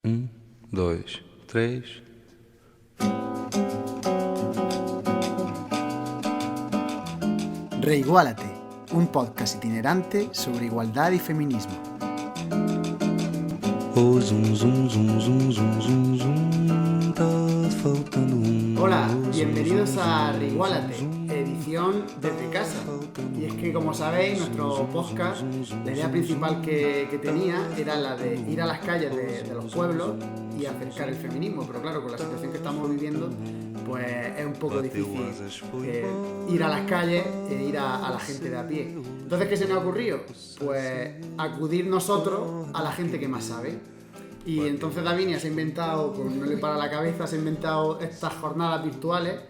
Dois, três. Reiguálate, un podcast itinerante sobre igualdad y feminismo. Oh, zum, zum, zum, zum, zum, zum, zum, tá faltando Hola, bienvenidos a Reiguálate, edición desde casa. Y es que, como sabéis, nuestro podcast, la idea principal que tenía era la de ir a las calles de los pueblos y acercar el feminismo. Pero claro, con la situación que estamos viviendo, pues es un poco difícil ir a las calles e ir a la gente de a pie. Entonces, ¿qué se nos ha ocurrido? Pues acudir nosotros a la gente que más sabe. Y entonces Davinia se ha inventado, con no le para la cabeza, se ha inventado estas jornadas virtuales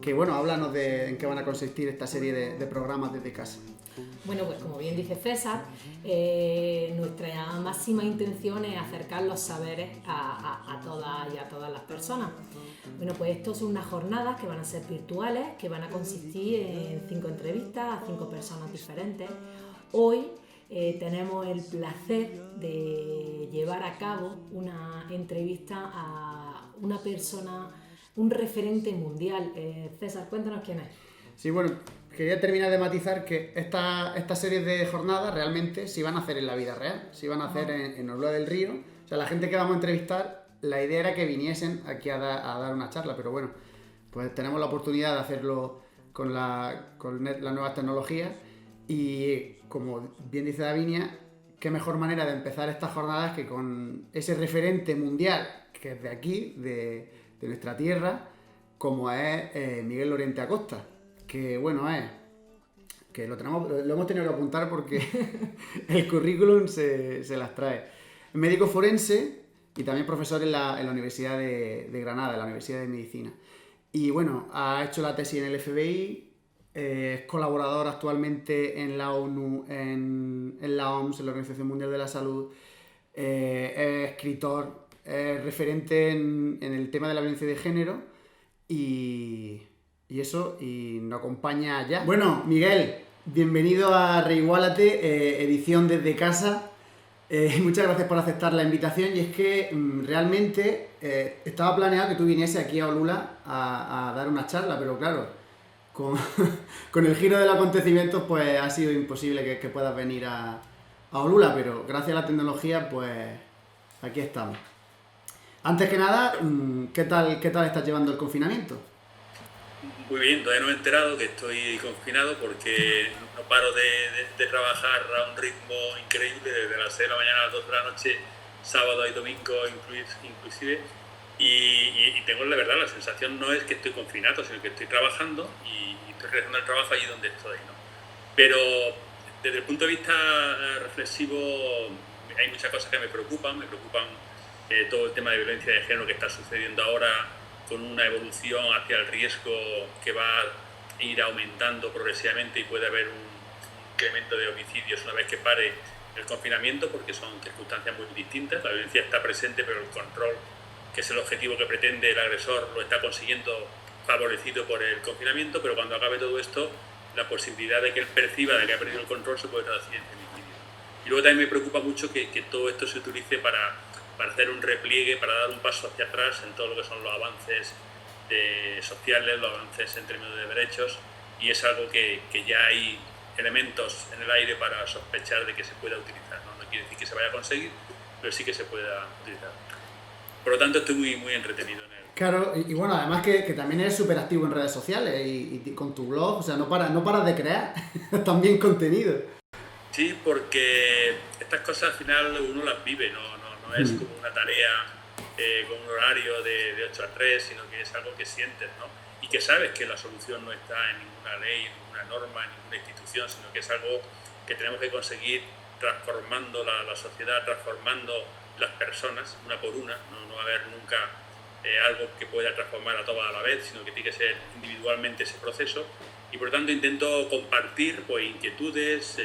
que, bueno, háblanos de en qué van a consistir esta serie de programas desde casa. Bueno, pues como bien dice César, nuestra máxima intención es acercar los saberes a todas y a todas las personas. Bueno, pues estos son unas jornadas que van a ser virtuales, que van a consistir en 5 entrevistas a 5 personas diferentes. Hoy tenemos el placer de llevar a cabo una entrevista a una persona, un referente mundial. César, cuéntanos quién es. Sí, bueno, quería terminar de matizar que esta serie de jornadas realmente se van a hacer en la vida real, se van a hacer en Olula del Río. O sea, la gente que vamos a entrevistar, la idea era que viniesen aquí a dar una charla, pero bueno, pues tenemos la oportunidad de hacerlo con las nuevas tecnologías. Y como bien dice Davinia, qué mejor manera de empezar estas jornadas que con ese referente mundial que es de aquí, de nuestra tierra, como es Miguel Lorente Acosta, que bueno, que lo hemos tenido que apuntar porque el currículum se las trae. Médico forense y también profesor en la Universidad de Granada, en la Universidad de Medicina. Y bueno, ha hecho la tesis en el FBI. Es colaborador actualmente en la ONU, en la OMS, en la Organización Mundial de la Salud. Es escritor, es referente en el tema de la violencia de género y nos acompaña ya. Bueno, Miguel, bienvenido a Reiguálate, edición desde casa. Muchas gracias por aceptar la invitación y es que realmente estaba planeado que tú viniese aquí a Olula a dar una charla, pero claro, con el giro del acontecimiento pues ha sido imposible que puedas venir a Olula, pero gracias a la tecnología pues aquí estamos. Antes que nada, ¿qué tal estás llevando el confinamiento? Muy bien, todavía no me he enterado que estoy confinado porque no paro de trabajar a un ritmo increíble desde las 6 de la mañana a las 2 de la noche, sábado y domingo inclusive. Y tengo la verdad, la sensación no es que estoy confinado, sino que estoy trabajando y estoy realizando el trabajo allí donde estoy, ¿no? Pero desde el punto de vista reflexivo hay muchas cosas que me preocupan todo el tema de violencia de género que está sucediendo ahora con una evolución hacia el riesgo que va a ir aumentando progresivamente y puede haber un incremento de homicidios una vez que pare el confinamiento porque son circunstancias muy distintas. La violencia está presente pero el control, que es el objetivo que pretende el agresor, lo está consiguiendo favorecido por el confinamiento, pero cuando acabe todo esto, la posibilidad de que él perciba de que ha perdido el control se puede traducir en femicidio. Y luego también me preocupa mucho que todo esto se utilice para hacer un repliegue, para dar un paso hacia atrás en todo lo que son los avances sociales, los avances en términos de derechos, y es algo que ya hay elementos en el aire para sospechar de que se pueda utilizar, ¿no? No quiere decir que se vaya a conseguir, pero sí que se pueda utilizar. Por lo tanto, estoy muy entretenido en él. Claro, y bueno, además que también eres súper activo en redes sociales y con tu blog, o sea, no paras de crear también contenido. Sí, porque estas cosas al final uno las vive, no es como una tarea con un horario de 8 a 3, sino que es algo que sientes, ¿no? Y que sabes que la solución no está en ninguna ley, en ninguna norma, en ninguna institución, sino que es algo que tenemos que conseguir transformando la sociedad, transformando las personas, una por una. No va a haber nunca algo que pueda transformar a todas a la vez, sino que tiene que ser individualmente ese proceso. Y por lo tanto intento compartir pues, inquietudes,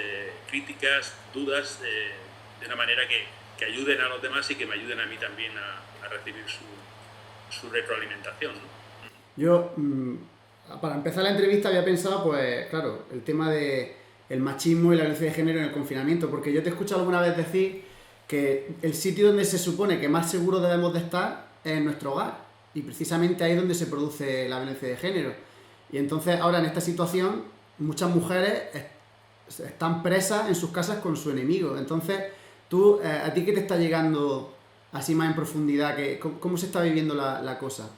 críticas, dudas, de una manera que ayuden a los demás y que me ayuden a mí también a recibir su retroalimentación, ¿no? Yo, para empezar la entrevista había pensado, pues claro, el tema de el machismo y la violencia de género en el confinamiento, porque yo te he escuchado alguna vez decir que el sitio donde se supone que más seguro debemos de estar es en nuestro hogar. Y precisamente ahí es donde se produce la violencia de género. Y entonces ahora en esta situación muchas mujeres están presas en sus casas con su enemigo. Entonces, tú, ¿a ti qué te está llegando así más en profundidad? ¿Cómo se está viviendo la cosa?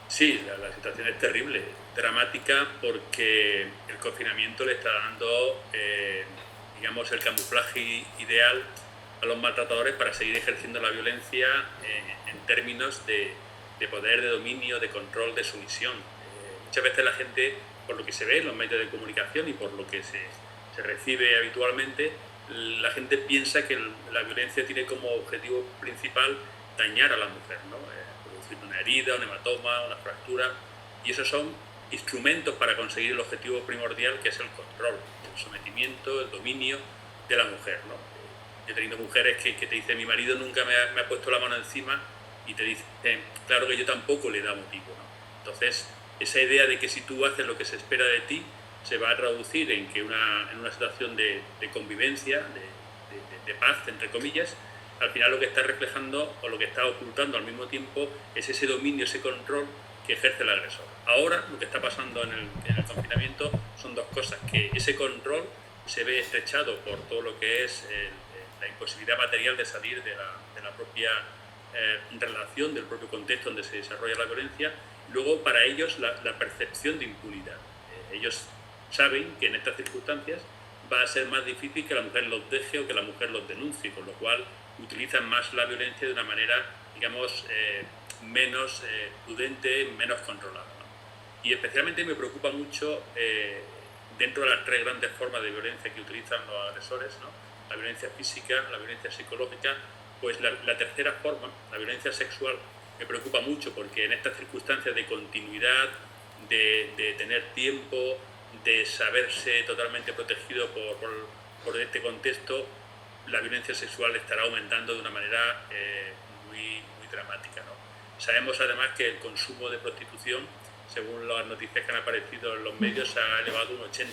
Sí, la situación es terrible, dramática, porque el confinamiento le está dando, digamos, el camuflaje ideal a los maltratadores para seguir ejerciendo la violencia en términos de poder, de dominio, de control, de sumisión. Muchas veces la gente, por lo que se ve en los medios de comunicación y por lo que se recibe habitualmente, la gente piensa que la violencia tiene como objetivo principal dañar a la mujer, ¿no? Producir una herida, un hematoma, una fractura, y esos son instrumentos para conseguir el objetivo primordial, que es el control, el sometimiento, el dominio de la mujer, ¿no? Yo he tenido mujeres que te dicen: mi marido nunca me ha puesto la mano encima, y te dicen: claro que yo tampoco le da motivo, ¿no? Entonces, esa idea de que si tú haces lo que se espera de ti, se va a traducir en que en una situación de convivencia, de paz, entre comillas, al final lo que está reflejando o lo que está ocultando al mismo tiempo es ese dominio, ese control que ejerce el agresor. Ahora lo que está pasando en el confinamiento son dos cosas: que ese control se ve estrechado por todo lo que es la imposibilidad material de salir de la propia relación, del propio contexto donde se desarrolla la violencia. Luego, para ellos, la percepción de impunidad. Ellos saben que en estas circunstancias va a ser más difícil que la mujer los deje o que la mujer los denuncie, con lo cual utilizan más la violencia de una manera, digamos, menos prudente, menos controlada, ¿no? Y especialmente me preocupa mucho, dentro de las tres grandes formas de violencia que utilizan los agresores, ¿no? La violencia física, la violencia psicológica, pues la tercera forma, la violencia sexual, me preocupa mucho, porque en estas circunstancias de continuidad, de tener tiempo, de saberse totalmente protegido por este contexto, la violencia sexual estará aumentando de una manera muy dramática, ¿no? Sabemos además que el consumo de prostitución, según las noticias que han aparecido en los medios, se ha elevado un 80%.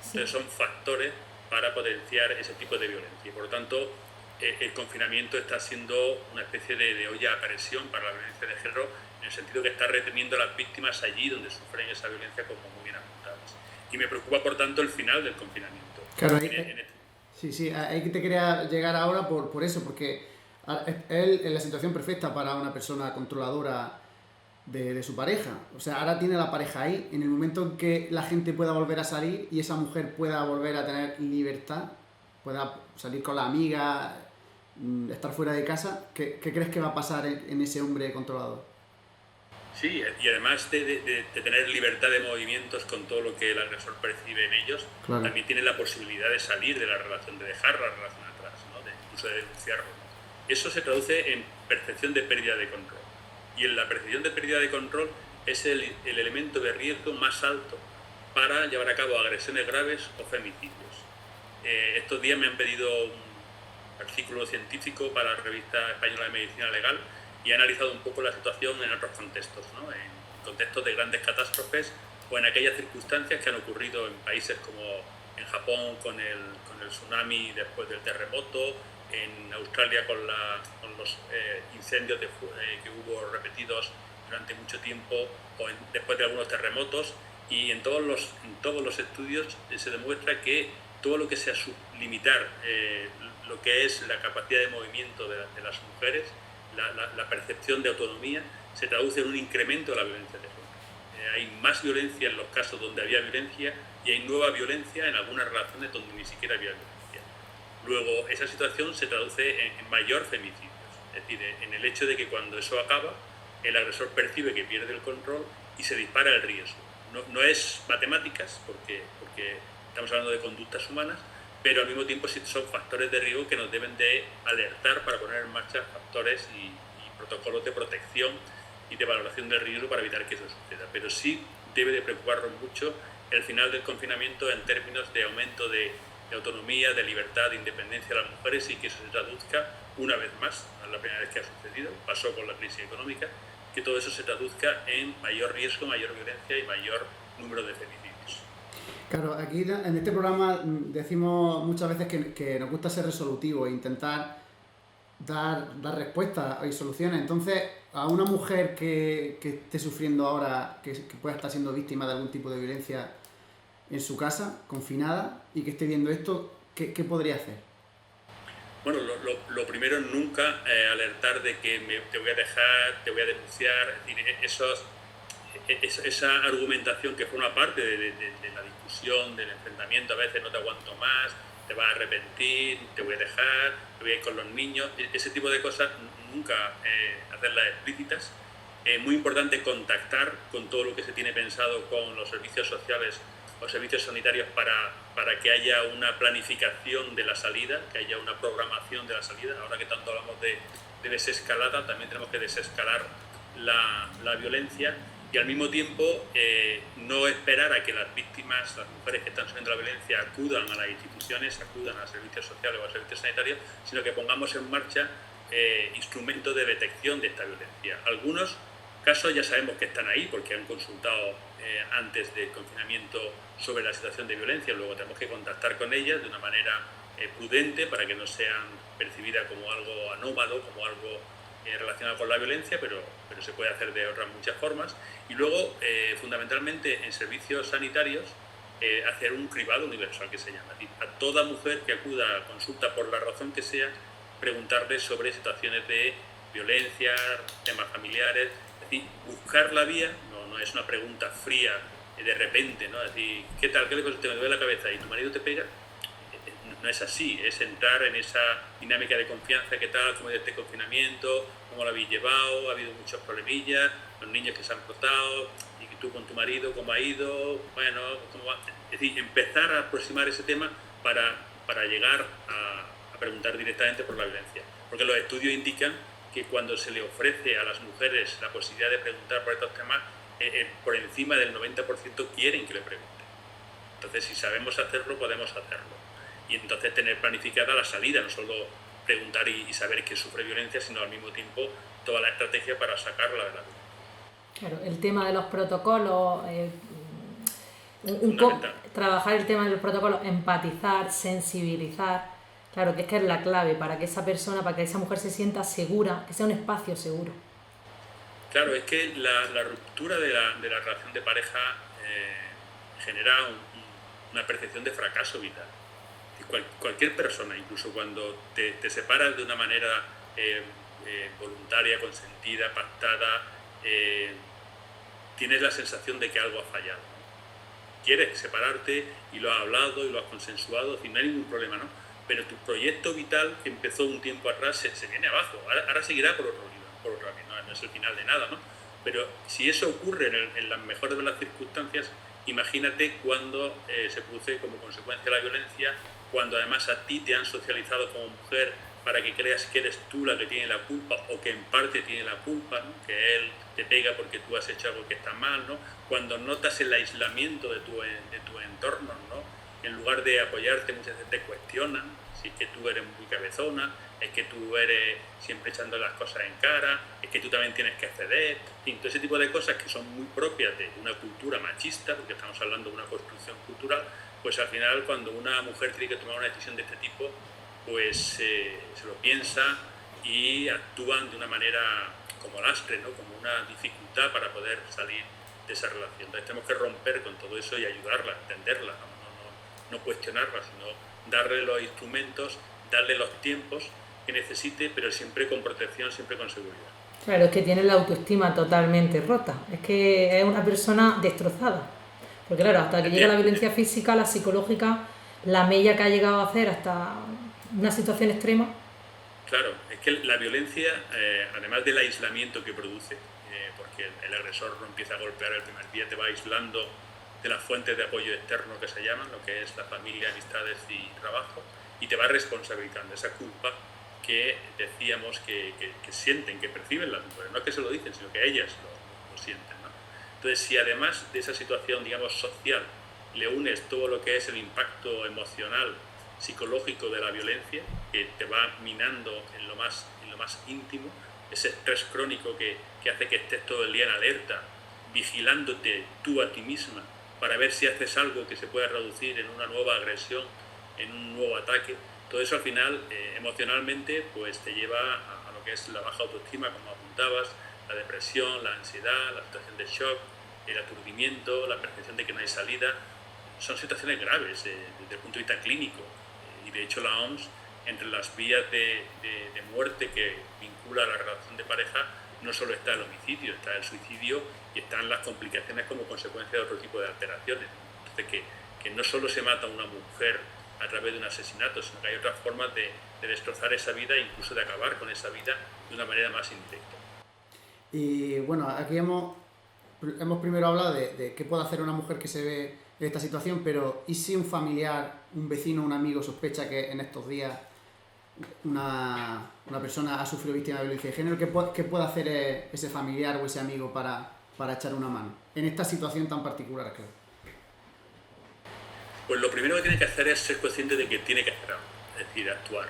Entonces son factores para potenciar ese tipo de violencia. Por lo tanto, el confinamiento está siendo una especie de olla a presión para la violencia de género, en el sentido que está reteniendo a las víctimas allí donde sufren esa violencia, como muy bien apuntadas. Y me preocupa, por tanto, el final del confinamiento. Claro, sí, ahí te quería llegar ahora por eso, porque él es la situación perfecta para una persona controladora de su pareja. O sea, ahora tiene la pareja ahí. En el momento en que la gente pueda volver a salir y esa mujer pueda volver a tener libertad, pueda salir con la amiga, estar fuera de casa, ¿qué crees que va a pasar en ese hombre controlador? Sí, y además de tener libertad de movimientos con todo lo que el agresor percibe en ellos, claro, también tiene la posibilidad de salir de la relación, de dejar la relación atrás, ¿no? Incluso de denunciarlo. Eso se traduce en percepción de pérdida de control. Y en la percepción de pérdida de control es el elemento de riesgo más alto para llevar a cabo agresiones graves o femicidios. Estos días me han pedido un artículo científico para la revista española de medicina legal, y he analizado un poco la situación en otros contextos, ¿no? En contextos de grandes catástrofes o en aquellas circunstancias que han ocurrido en países como en Japón con el tsunami después del terremoto, en Australia con los incendios que hubo repetidos durante mucho tiempo, o después de algunos terremotos. Y en todos los estudios se demuestra que todo lo que sea limitar lo que es la capacidad de movimiento de las mujeres, la percepción de autonomía, se traduce en un incremento de la violencia de género. Hay más violencia en los casos donde había violencia, y hay nueva violencia en algunas relaciones donde ni siquiera había violencia. Luego, esa situación se traduce en mayor femicidios, es decir, en el hecho de que cuando eso acaba, el agresor percibe que pierde el control y se dispara el riesgo. No es matemáticas, porque estamos hablando de conductas humanas, pero al mismo tiempo sí son factores de riesgo que nos deben de alertar para poner en marcha factores y protocolos de protección y de valoración del riesgo para evitar que eso suceda. Pero sí debe de preocuparnos mucho el final del confinamiento en términos de aumento de autonomía, de libertad, de independencia de las mujeres, y que eso se traduzca una vez más, no es la primera vez que ha sucedido, pasó con la crisis económica, que todo eso se traduzca en mayor riesgo, mayor violencia y mayor número de femicidios. Claro, aquí en este programa decimos muchas veces que nos gusta ser resolutivo e intentar dar respuestas y soluciones. Entonces, a una mujer que esté sufriendo ahora, que pueda estar siendo víctima de algún tipo de violencia en su casa, confinada, y que esté viendo esto, ¿qué podría hacer? Bueno, lo primero es nunca alertar de que te voy a dejar, te voy a denunciar, es decir, esa argumentación que forma parte de la discusión, del enfrentamiento, a veces no te aguanto más, te vas a arrepentir, te voy a dejar, te voy a ir con los niños, ese tipo de cosas nunca hacerlas explícitas. Es muy importante contactar con todo lo que se tiene pensado con los servicios sociales o servicios sanitarios para que haya una planificación de la salida, que haya una programación de la salida. Ahora que tanto hablamos de desescalada, también tenemos que desescalar la violencia y al mismo tiempo no esperar a que las víctimas, las mujeres que están sufriendo la violencia, acudan a las instituciones, acudan a los servicios sociales o a los servicios sanitarios, sino que pongamos en marcha instrumentos de detección de esta violencia. Algunos casos ya sabemos que están ahí porque han consultado antes del confinamiento sobre la situación de violencia, luego tenemos que contactar con ellas de una manera prudente para que no sean percibidas como algo anómalo, como algo relacionado con la violencia, pero se puede hacer de otras muchas formas. Y luego, fundamentalmente, en servicios sanitarios, hacer un cribado universal, que se llama. A toda mujer que acuda a consulta, por la razón que sea, preguntarle sobre situaciones de violencia, temas familiares, es decir, buscar la vía, no es una pregunta fría de repente, ¿no? Es decir, ¿qué tal? ¿Qué le pasa? ¿Te me duele la cabeza y tu marido te pega? No es así, es entrar en esa dinámica de confianza. ¿Qué tal? ¿Cómo ha ido este confinamiento? ¿Cómo lo habéis llevado? ¿Ha habido muchos problemillas? ¿Los niños que se han cortado? ¿Y tú con tu marido cómo ha ido? Bueno, ¿cómo va? Es decir, empezar a aproximar ese tema para llegar a preguntar directamente por la violencia. Porque los estudios indican que cuando se le ofrece a las mujeres la posibilidad de preguntar por estos temas, por encima del 90% quieren que le pregunten. Entonces, si sabemos hacerlo, podemos hacerlo. Y entonces tener planificada la salida, no solo preguntar y saber que sufre violencia, sino al mismo tiempo toda la estrategia para sacarla de la violencia. Claro, el tema de los protocolos, trabajar el tema de los protocolos, empatizar, sensibilizar, claro, que es la clave para que esa persona, para que esa mujer se sienta segura, que sea un espacio seguro. Claro, es que la ruptura de la relación de pareja genera una percepción de fracaso vital. Cualquier persona, incluso cuando te separas de una manera voluntaria, consentida, pactada, tienes la sensación de que algo ha fallado. Quieres separarte y lo has hablado y lo has consensuado, y no hay ningún problema, ¿no? Pero tu proyecto vital, que empezó un tiempo atrás, se viene abajo. Ahora seguirá por otro camino, no es el final de nada, ¿no? Pero si eso ocurre en las mejores de las circunstancias, imagínate cuando se produce como consecuencia de la violencia, cuando además a ti te han socializado como mujer para que creas que eres tú la que tiene la culpa o que en parte tiene la culpa, ¿no? Que él te pega porque tú has hecho algo que está mal, ¿no? Cuando notas el aislamiento de tu entorno, ¿no? En lugar de apoyarte, muchas veces te cuestionan, si es que tú eres muy cabezona, es que tú eres siempre echando las cosas en cara, es que tú también tienes que ceder, y todo ese tipo de cosas que son muy propias de una cultura machista, porque estamos hablando de una construcción cultural, pues al final cuando una mujer tiene que tomar una decisión de este tipo, pues se lo piensa y actúan de una manera como lastre, ¿no? Como una dificultad para poder salir de esa relación. Entonces tenemos que romper con todo eso y ayudarla, entenderla, no cuestionarla, sino darle los instrumentos, darle los tiempos que necesite, pero siempre con protección, siempre con seguridad. Claro, es que tiene la autoestima totalmente rota, es que es una persona destrozada. Porque claro, hasta que llega la violencia física, la psicológica, la mella que ha llegado a hacer hasta una situación extrema. Claro, es que la violencia, además del aislamiento que produce, porque el agresor no empieza a golpear el primer día, te va aislando de las fuentes de apoyo externo que se llaman, lo que es la familia, amistades y trabajo, y te va responsabilizando esa culpa que decíamos que sienten, que perciben las mujeres, no es que se lo dicen, sino que ellas lo sienten, ¿no? Entonces, si además de esa situación, digamos, social, le unes todo lo que es el impacto emocional, psicológico de la violencia, que te va minando en lo más íntimo, ese estrés crónico que hace que estés todo el día en alerta, vigilándote tú a ti misma, para ver si haces algo que se pueda reducir en una nueva agresión, en un nuevo ataque. Todo eso al final, emocionalmente, pues te lleva a lo que es la baja autoestima, como apuntabas, la depresión, la ansiedad, la situación de shock, el aturdimiento, la percepción de que no hay salida. Son situaciones graves desde el punto de vista clínico. Y de hecho la OMS, entre las vías de muerte que vincula la relación de pareja, no solo está el homicidio, está el suicidio y están las complicaciones como consecuencia de otro tipo de alteraciones. Entonces, que no solo se mata a una mujer a través de un asesinato, sino que hay otras formas de destrozar esa vida e incluso de acabar con esa vida de una manera más indirecta. Y bueno, aquí hemos primero hablado de qué puede hacer una mujer que se ve en esta situación, pero ¿y si un familiar, un vecino, un amigo sospecha que en estos días una persona ha sufrido víctima de violencia de género? ¿Qué puede hacer ese familiar o ese amigo para echar una mano en esta situación tan particular, claro? Pues lo primero que tiene que hacer es ser consciente de que tiene que hacer algo, es decir, actuar.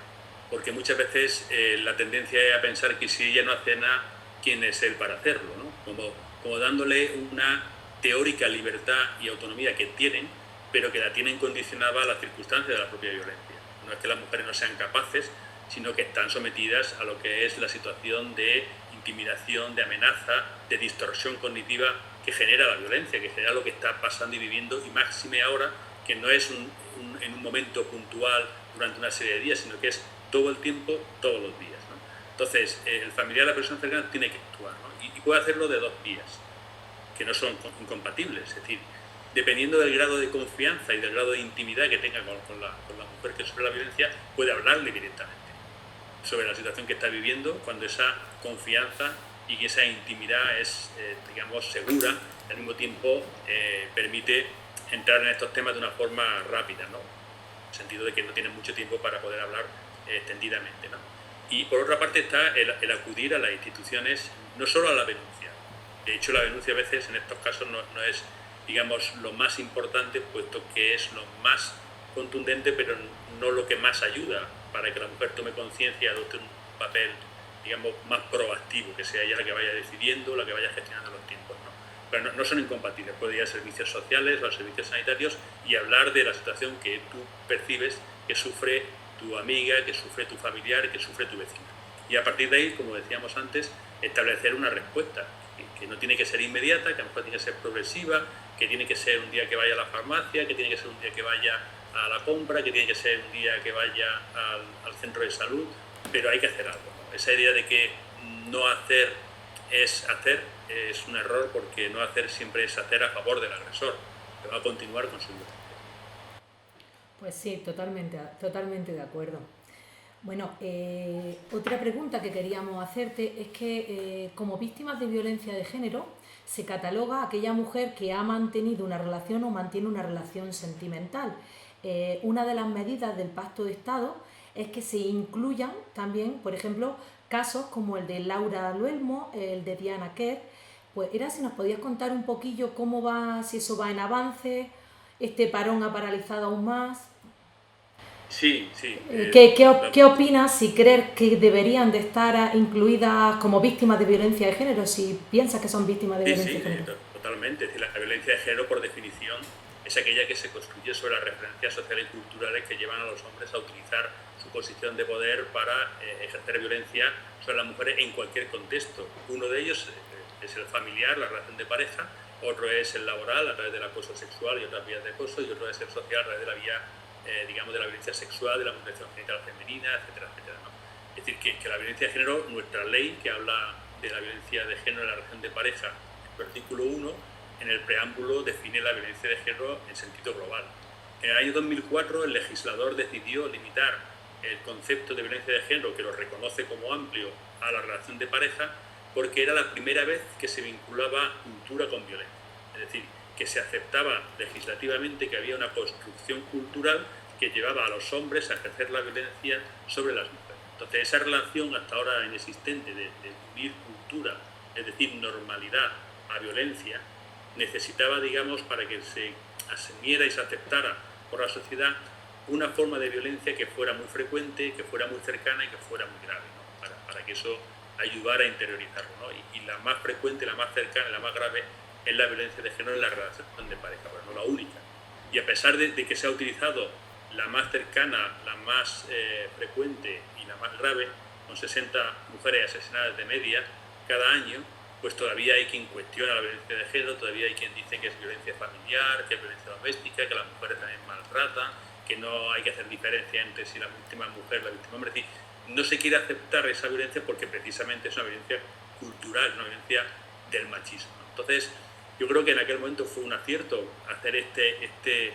Porque muchas veces la tendencia es a pensar que si ella no hace nada, ¿quién es él para hacerlo? ¿No? Como dándole una teórica libertad y autonomía que tienen, pero que la tienen condicionada a las circunstancias de la propia violencia. No es que las mujeres no sean capaces, sino que están sometidas a lo que es la situación de intimidación, de amenaza, de distorsión cognitiva que genera la violencia, que genera lo que está pasando y viviendo, y máxime ahora, que no es en un momento puntual durante una serie de días, sino que es todo el tiempo, todos los días, ¿no? Entonces, el familiar, la persona cercana, tiene que actuar, ¿no? Y puede hacerlo de dos vías, que no son incompatibles, es decir, dependiendo del grado de confianza y del grado de intimidad que tenga con la mujer que sufre la violencia, puede hablarle directamente sobre la situación que está viviendo, cuando esa confianza y esa intimidad es, digamos, segura, y al mismo tiempo permite entrar en estos temas de una forma rápida, ¿no? En el sentido de que no tienen mucho tiempo para poder hablar extendidamente, ¿no? Y por otra parte está el acudir a las instituciones, no solo a la denuncia. De hecho, la denuncia a veces en estos casos no es, digamos, lo más importante, puesto que es lo más contundente, pero no lo que más ayuda para que la mujer tome conciencia y adopte un papel, digamos, más proactivo, que sea ella la que vaya decidiendo, la que vaya gestionando los tiempos, ¿no? Pero no son incompatibles, puede ir a servicios sociales o a servicios sanitarios y hablar de la situación que tú percibes que sufre tu amiga, que sufre tu familiar, que sufre tu vecina. Y a partir de ahí, como decíamos antes, establecer una respuesta, que no tiene que ser inmediata, que a lo mejor tiene que ser progresiva, que tiene que ser un día que vaya a la farmacia, que tiene que ser un día que vaya a la compra, que tiene que ser un día que vaya al centro de salud, pero hay que hacer algo, ¿no? Esa idea de que no hacer es hacer es un error, porque no hacer siempre es hacer a favor del agresor, que va a continuar con su violencia. Pues sí, totalmente de acuerdo. Bueno, otra pregunta que queríamos hacerte es que como víctimas de violencia de género se cataloga a aquella mujer que ha mantenido una relación o mantiene una relación sentimental. Una de las medidas del Pacto de Estado es que se incluyan también, por ejemplo, casos como el de Laura Luelmo, el de Diana Kerr. Pues era si nos podías contar un poquillo cómo va, si eso va en avance, este parón ha paralizado aún más. Sí. ¿Qué opinas si crees que deberían de estar incluidas como víctimas de violencia de género, si piensas que son víctimas de violencia de género? Totalmente. Es decir, la violencia de género, por definición, es aquella que se construye sobre las referencias sociales y culturales que llevan a los hombres a utilizar su posición de poder para ejercer violencia sobre las mujeres en cualquier contexto. Uno de ellos es el familiar, la relación de pareja, otro es el laboral a través del acoso sexual y otras vías de acoso, y otro es el social a través de la vía, digamos, de la violencia sexual, de la mutilación genital femenina, etcétera, etcétera, ¿no? Es decir, que la violencia de género, nuestra ley que habla de la violencia de género en la relación de pareja, el artículo 1, en el preámbulo define la violencia de género en sentido global. En el año 2004 el legislador decidió limitar el concepto de violencia de género, que lo reconoce como amplio, a la relación de pareja, porque era la primera vez que se vinculaba cultura con violencia. Es decir, que se aceptaba legislativamente que había una construcción cultural que llevaba a los hombres a ejercer la violencia sobre las mujeres. Entonces, esa relación hasta ahora inexistente de unir cultura, es decir, normalidad a violencia, necesitaba, digamos, para que se asumiera y se aceptara por la sociedad una forma de violencia que fuera muy frecuente, que fuera muy cercana y que fuera muy grave, ¿no? Para que eso ayudara a interiorizarlo, ¿no? Y la más frecuente, la más cercana, la más grave es la violencia de género en la relación de pareja, pero no la única. Y a pesar de que se ha utilizado la más cercana, la más frecuente y la más grave, con 60 mujeres asesinadas de media cada año, pues todavía hay quien cuestiona la violencia de género, todavía hay quien dice que es violencia familiar, que es violencia doméstica, que las mujeres también maltratan, que no hay que hacer diferencia entre si la víctima es mujer o la víctima es hombre. Es decir, no se quiere aceptar esa violencia porque precisamente es una violencia cultural, una violencia del machismo. Entonces, yo creo que en aquel momento fue un acierto hacer este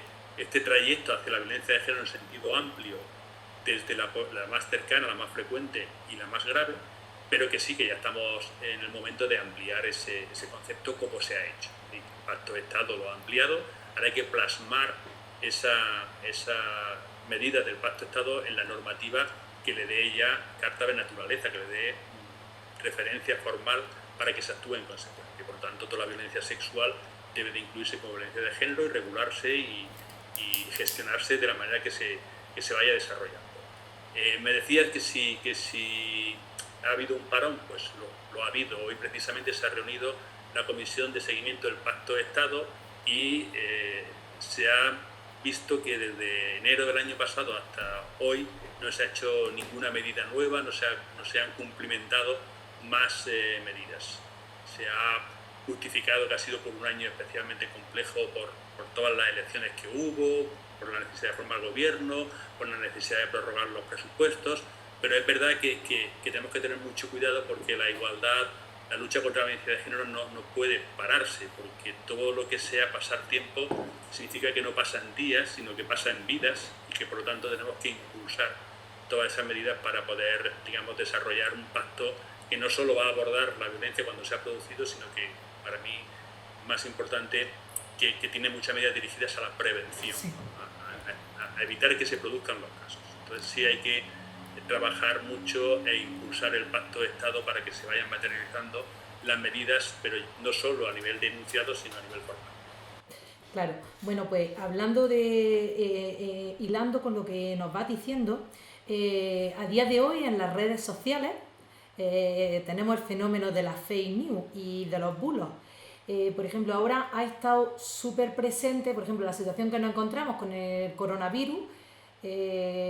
trayecto hacia la violencia de género en sentido amplio, desde la más cercana, la más frecuente y la más grave, pero que sí que ya estamos en el momento de ampliar ese concepto como se ha hecho. El Pacto de Estado lo ha ampliado, ahora hay que plasmar esa medida del Pacto de Estado en la normativa que le dé ya carta de naturaleza, que le dé referencia formal para que se actúe en consecuencia. Por tanto, toda la violencia sexual debe de incluirse como violencia de género y regularse y gestionarse de la manera que se vaya desarrollando. Me decías que si ha habido un parón, pues lo ha habido. Hoy precisamente se ha reunido la Comisión de Seguimiento del Pacto de Estado y se ha visto que desde enero del año pasado hasta hoy no se ha hecho ninguna medida nueva, no se han cumplimentado más medidas. Se ha justificado que ha sido por un año especialmente complejo por todas las elecciones que hubo, por la necesidad de formar gobierno, por la necesidad de prorrogar los presupuestos, pero es verdad que tenemos que tener mucho cuidado porque la igualdad, la lucha contra la violencia de género no puede pararse, porque todo lo que sea pasar tiempo significa que no pasan días, sino que pasan vidas y que por lo tanto tenemos que impulsar todas esas medidas para poder, digamos, desarrollar un pacto que no solo va a abordar la violencia cuando se ha producido, sino que para mí más importante, que tiene muchas medidas dirigidas a la prevención, sí, a evitar que se produzcan los casos. Entonces sí hay que trabajar mucho e impulsar el Pacto de Estado para que se vayan materializando las medidas, pero no solo a nivel de enunciados, sino a nivel formal. Claro, bueno, pues hablando hilando con lo que nos vas diciendo, a día de hoy en las redes sociales tenemos el fenómeno de las fake news y de los bulos. Por ejemplo, ahora ha estado súper presente, por ejemplo, la situación que nos encontramos con el coronavirus,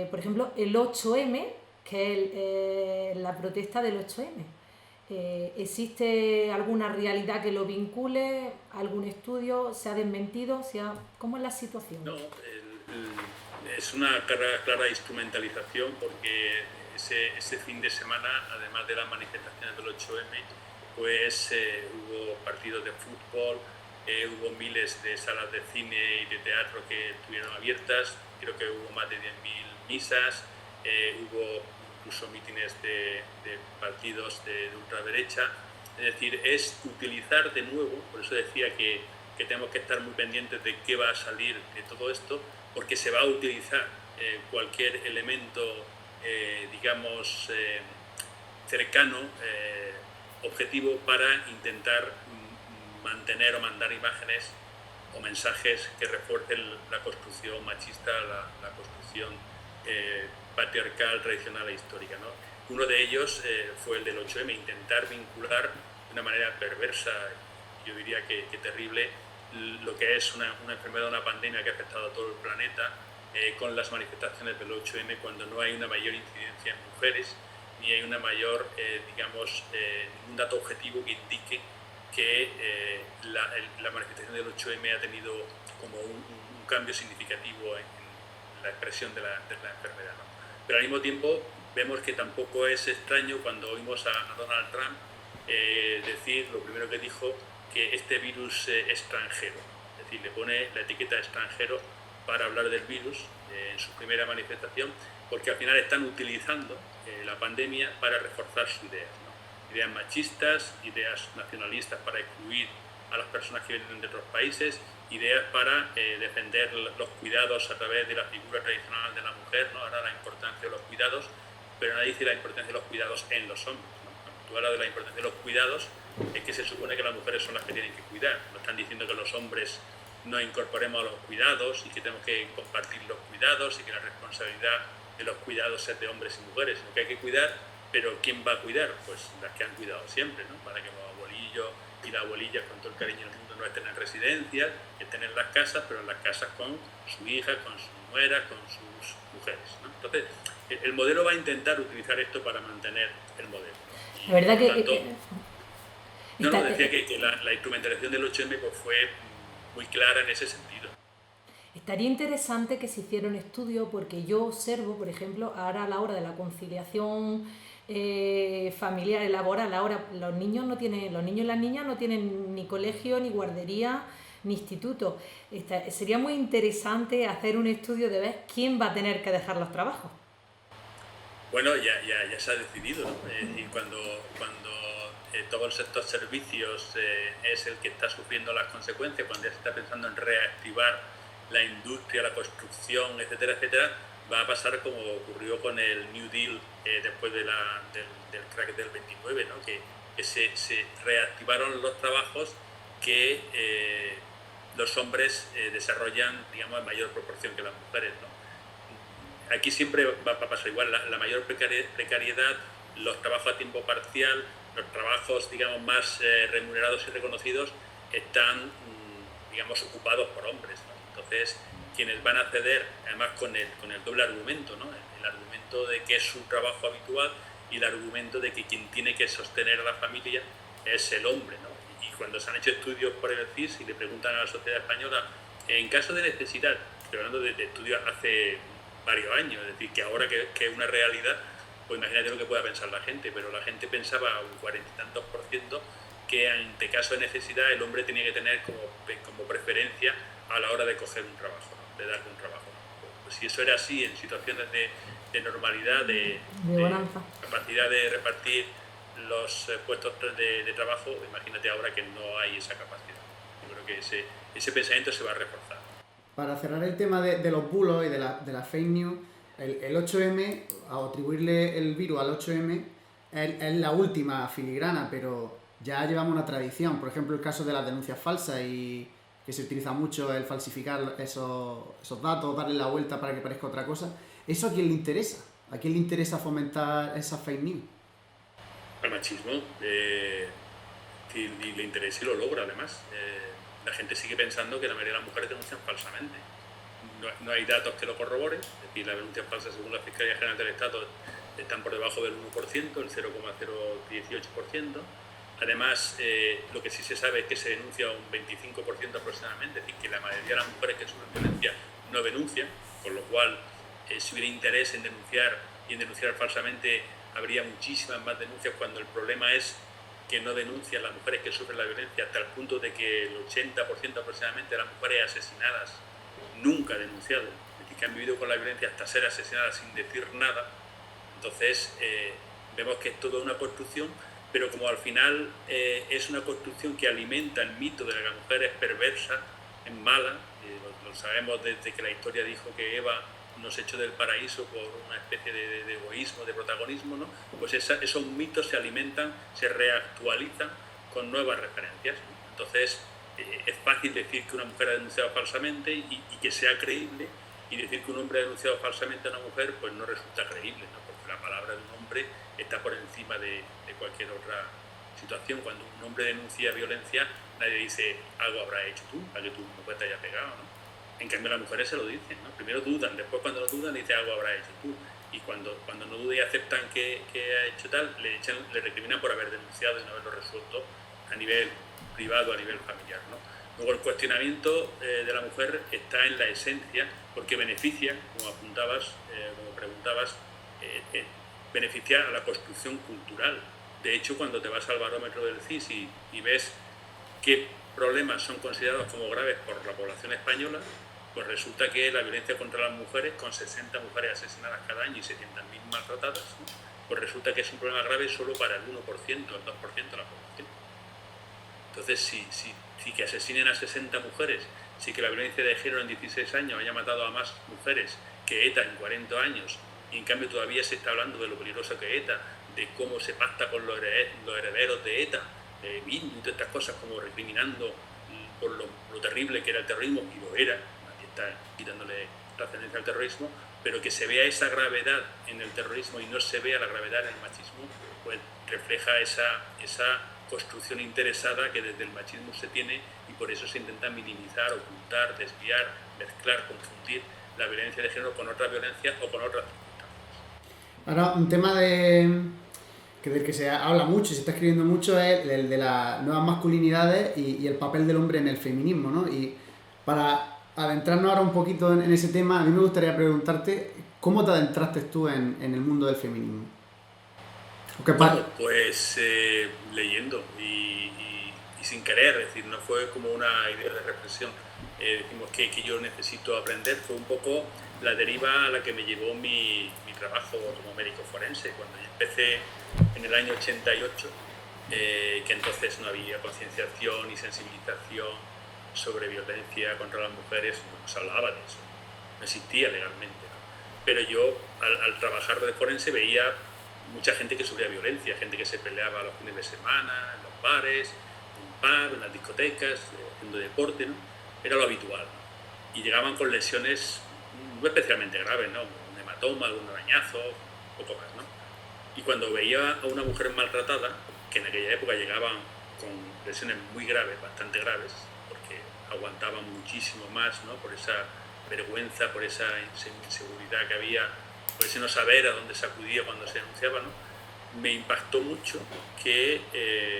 por ejemplo, el 8M, que es la protesta del 8M. ¿Existe alguna realidad que lo vincule? ¿Algún estudio? ¿Se ha desmentido? ¿Cómo es la situación? No, es una clara instrumentalización porque ese fin de semana, además de las manifestaciones del 8M, pues hubo partidos de fútbol, hubo miles de salas de cine y de teatro que estuvieron abiertas, creo que hubo más de 10.000 misas, hubo incluso mítines de partidos de ultraderecha. Es decir, es utilizar de nuevo, por eso decía que tenemos que estar muy pendientes de qué va a salir de todo esto, porque se va a utilizar cualquier elemento, digamos, cercano, objetivo para intentar mantener o mandar imágenes o mensajes que refuercen la construcción machista, la construcción patriarcal, tradicional e histórica, ¿no? Uno de ellos fue el del 8M, intentar vincular de una manera perversa, yo diría que terrible, lo que es una enfermedad, una pandemia que ha afectado a todo el planeta, con las manifestaciones del 8M, cuando no hay una mayor incidencia en mujeres, ni hay una mayor, digamos, un dato objetivo que indique que la manifestación del 8M ha tenido como un cambio significativo en la expresión de la enfermedad, ¿no? Pero al mismo tiempo vemos que tampoco es extraño cuando oímos a Donald Trump decir, lo primero que dijo, que este virus extranjero, es decir, le pone la etiqueta extranjero para hablar del virus en su primera manifestación, porque al final están utilizando la pandemia para reforzar sus ideas, ¿no? Ideas machistas, ideas nacionalistas para excluir a las personas que vienen de otros países, ideas para defender los cuidados a través de la figura tradicional de la mujer, ¿no? Ahora la importancia de los cuidados, pero nadie dice la importancia de los cuidados en los hombres, ¿no? Cuando tú hablas de la importancia de los cuidados, es que se supone que las mujeres son las que tienen que cuidar. No están diciendo que los hombres nos incorporemos a los cuidados y que tenemos que compartir los cuidados y que la responsabilidad de los cuidados es de hombres y mujeres, sino que hay que cuidar pero ¿quién va a cuidar? Pues las que han cuidado siempre, ¿no? Para que los abuelillos y las abuelillas, con todo el cariño del mundo, no estén en residencias, que estén en las casas, pero en las casas con su hija, con sus nueras, con sus mujeres, ¿no? Entonces, el modelo va a intentar utilizar esto para mantener el modelo, ¿no? La verdad por que... tanto, decía que la instrumentalización del 8M pues, fue muy clara en ese sentido. Estaría interesante que se hiciera un estudio, porque yo observo, por ejemplo, ahora a la hora de la conciliación familiar y laboral, ahora los niños y las niñas no tienen ni colegio, ni guardería, ni instituto. Sería muy interesante hacer un estudio de ver quién va a tener que dejar los trabajos. Bueno, ya se ha decidido, ¿no? Es decir, cuando todo el sector servicios es el que está sufriendo las consecuencias, cuando ya se está pensando en reactivar la industria, la construcción, etcétera, etcétera, va a pasar como ocurrió con el New Deal después del crack del 29, ¿no? Que se reactivaron los trabajos que los hombres desarrollan, digamos, en mayor proporción que las mujeres, ¿no? Aquí siempre va a pasar igual, la mayor precariedad, los trabajos a tiempo parcial, los trabajos, digamos, más remunerados y reconocidos están, digamos, ocupados por hombres, ¿no? Entonces, quienes van a ceder, además con el doble argumento, ¿no? El argumento de que es su trabajo habitual y el argumento de que quien tiene que sostener a la familia es el hombre, ¿no? Y cuando se han hecho estudios por el CIS y le preguntan a la sociedad española, en caso de necesidad, estoy hablando de estudios hace varios años, es decir, que ahora que es una realidad, pues imagínate lo que pueda pensar la gente, pero la gente pensaba un 40 y tantos % que ante caso de necesidad el hombre tenía que tener como preferencia a la hora de coger un trabajo, ¿no? De darle un trabajo, ¿no? Pues si eso era así en situaciones de normalidad, de capacidad de repartir los puestos de trabajo, imagínate ahora que no hay esa capacidad. Yo creo que ese pensamiento se va a reforzar. Para cerrar el tema de los bulos y de la fake news, el 8M, a atribuirle el virus al 8M, es la última filigrana, pero ya llevamos una tradición. Por ejemplo, el caso de las denuncias falsas, y que se utiliza mucho el falsificar esos datos, darle la vuelta para que parezca otra cosa. ¿Eso a quién le interesa? ¿A quién le interesa fomentar esas fake news? Al machismo, y le interesa y lo logra además. La gente sigue pensando que la mayoría de las mujeres denuncian falsamente. No hay datos que lo corroboren, es decir, las denuncias falsas según la Fiscalía General del Estado están por debajo del 1%, el 0,018%. Además, lo que sí se sabe es que se denuncia un 25% aproximadamente, es decir, que la mayoría de las mujeres que sufren violencia no denuncian, con lo cual, si hubiera interés en denunciar y en denunciar falsamente, habría muchísimas más denuncias, cuando el problema es que no denuncian las mujeres que sufren la violencia, hasta el punto de que el 80% aproximadamente de las mujeres asesinadas nunca han denunciado, es decir, que han vivido con la violencia hasta ser asesinadas sin decir nada. Entonces, vemos que es toda una construcción, pero como al final es una construcción que alimenta el mito de que la mujer es perversa, es mala, lo sabemos desde que la historia dijo que Eva nos echó del paraíso por una especie de egoísmo, de protagonismo, ¿no? Pues esos mitos se alimentan, se reactualizan con nuevas referencias, ¿no? Entonces, es fácil decir que una mujer ha denunciado falsamente y que sea creíble, y decir que un hombre ha denunciado falsamente a una mujer, pues no resulta creíble, ¿no? Porque la palabra de un hombre está por encima de cualquier otra situación. Cuando un hombre denuncia violencia, nadie dice algo habrá hecho tú para que tu mujer te haya pegado, ¿no? En cambio, las mujeres se lo dicen, ¿no? Primero dudan, después cuando no dudan dicen algo habrá hecho tú. Y cuando no dudan y aceptan que ha hecho tal, le recriminan por haber denunciado y no haberlo resuelto a nivel privado, a nivel familiar, ¿no? Luego el cuestionamiento de la mujer está en la esencia, porque beneficia, como apuntabas, como preguntabas, beneficia a la construcción cultural. De hecho, cuando te vas al barómetro del CIS y ves qué problemas son considerados como graves por la población española, pues resulta que la violencia contra las mujeres, con 60 mujeres asesinadas cada año y 700.000 maltratadas, ¿no? Pues resulta que es un problema grave solo para el 1%, el 2% de la población. Entonces, si que asesinen a 60 mujeres, si que la violencia de género en 16 años haya matado a más mujeres que ETA en 40 años, y en cambio todavía se está hablando de lo peligroso que es ETA, de cómo se pacta con los herederos de ETA, y todas estas cosas, como recriminando por lo terrible que era el terrorismo, y lo era, nadie está quitándole trascendencia al terrorismo, pero que se vea esa gravedad en el terrorismo y no se vea la gravedad en el machismo, pues refleja esa construcción interesada que desde el machismo se tiene, y por eso se intenta minimizar, ocultar, desviar, mezclar, confundir la violencia de género con otra violencia o con otras circunstancias. Ahora, un tema del que se habla mucho y se está escribiendo mucho es el de las nuevas masculinidades y el papel del hombre en el feminismo, ¿no? Y para adentrarnos ahora un poquito en ese tema, a mí me gustaría preguntarte, ¿cómo te adentraste tú en el mundo del feminismo? Bueno, pues leyendo y sin querer, es decir, no fue como una idea de reflexión. Decimos que yo necesito aprender, fue un poco la deriva a la que me llevó mi trabajo como médico forense. Cuando yo empecé en el año 88, que entonces no había concienciación y sensibilización sobre violencia contra las mujeres, no se hablaba de eso, no existía legalmente, ¿no? Pero yo al trabajar de forense veía mucha gente que sufría violencia, gente que se peleaba los fines de semana, en los bares, en un pub, en las discotecas, haciendo deporte, ¿no? Era lo habitual, ¿no? Y llegaban con lesiones no especialmente graves, ¿no? Un hematoma, algún arañazo, poco más, ¿no? Y cuando veía a una mujer maltratada, que en aquella época llegaban con lesiones muy graves, bastante graves, porque aguantaban muchísimo más, ¿no? Por esa vergüenza, por esa inseguridad que había, por ese no saber a dónde se acudía cuando se denunciaba, ¿no? Me impactó mucho que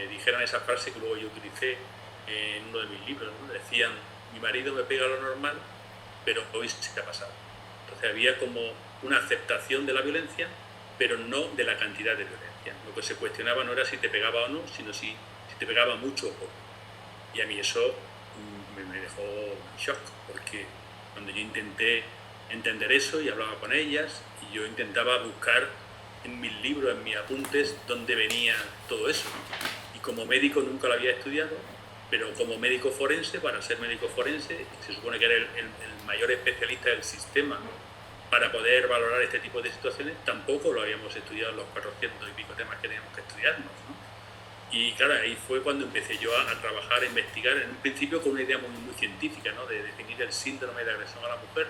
dijeran esa frase que luego yo utilicé en uno de mis libros, ¿no? Decían, mi marido me pega lo normal, pero hoy se ha pasado. Entonces había como una aceptación de la violencia, pero no de la cantidad de violencia. Lo que se cuestionaba no era si te pegaba o no, sino si te pegaba mucho o poco. Y a mí eso me dejó en shock, porque cuando yo intenté entender eso y hablaba con ellas, y yo intentaba buscar en mis libros, en mis apuntes, dónde venía todo eso, ¿no? Y como médico nunca lo había estudiado, pero como médico forense, para ser médico forense, se supone que era el mayor especialista del sistema para poder valorar este tipo de situaciones, tampoco lo habíamos estudiado en los 400 y pico temas que teníamos que estudiarnos, ¿no? Y claro, ahí fue cuando empecé yo a trabajar, a investigar, en un principio con una idea muy científica, ¿no? De definir el síndrome de agresión a la mujer.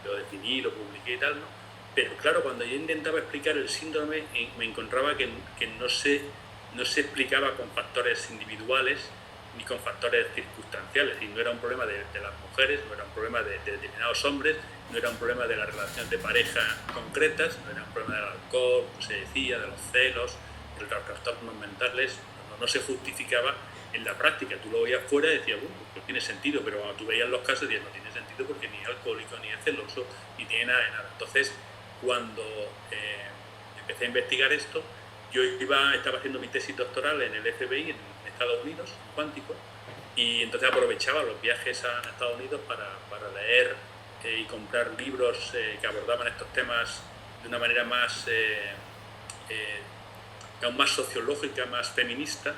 Lo definí, lo publiqué y tal, ¿no? Pero claro, cuando yo intentaba explicar el síndrome, me encontraba que no se explicaba con factores individuales ni con factores circunstanciales, y no era un problema de las mujeres, no era un problema de determinados hombres, no era un problema de las relaciones de pareja concretas, no era un problema del alcohol, como se decía, de los celos, de los trastornos mentales, no se justificaba en la práctica. Tú lo veías fuera y decías, bueno, pues tiene sentido, pero cuando tú veías los casos decías, no tiene sentido porque ni es alcohólico, ni es celoso, ni tiene nada de nada. Entonces, cuando empecé a investigar esto, yo estaba haciendo mi tesis doctoral en el FBI, en Estados Unidos, en cuántico, y entonces aprovechaba los viajes a Estados Unidos para leer y comprar libros que abordaban estos temas de una manera más, aún más sociológica, más feminista,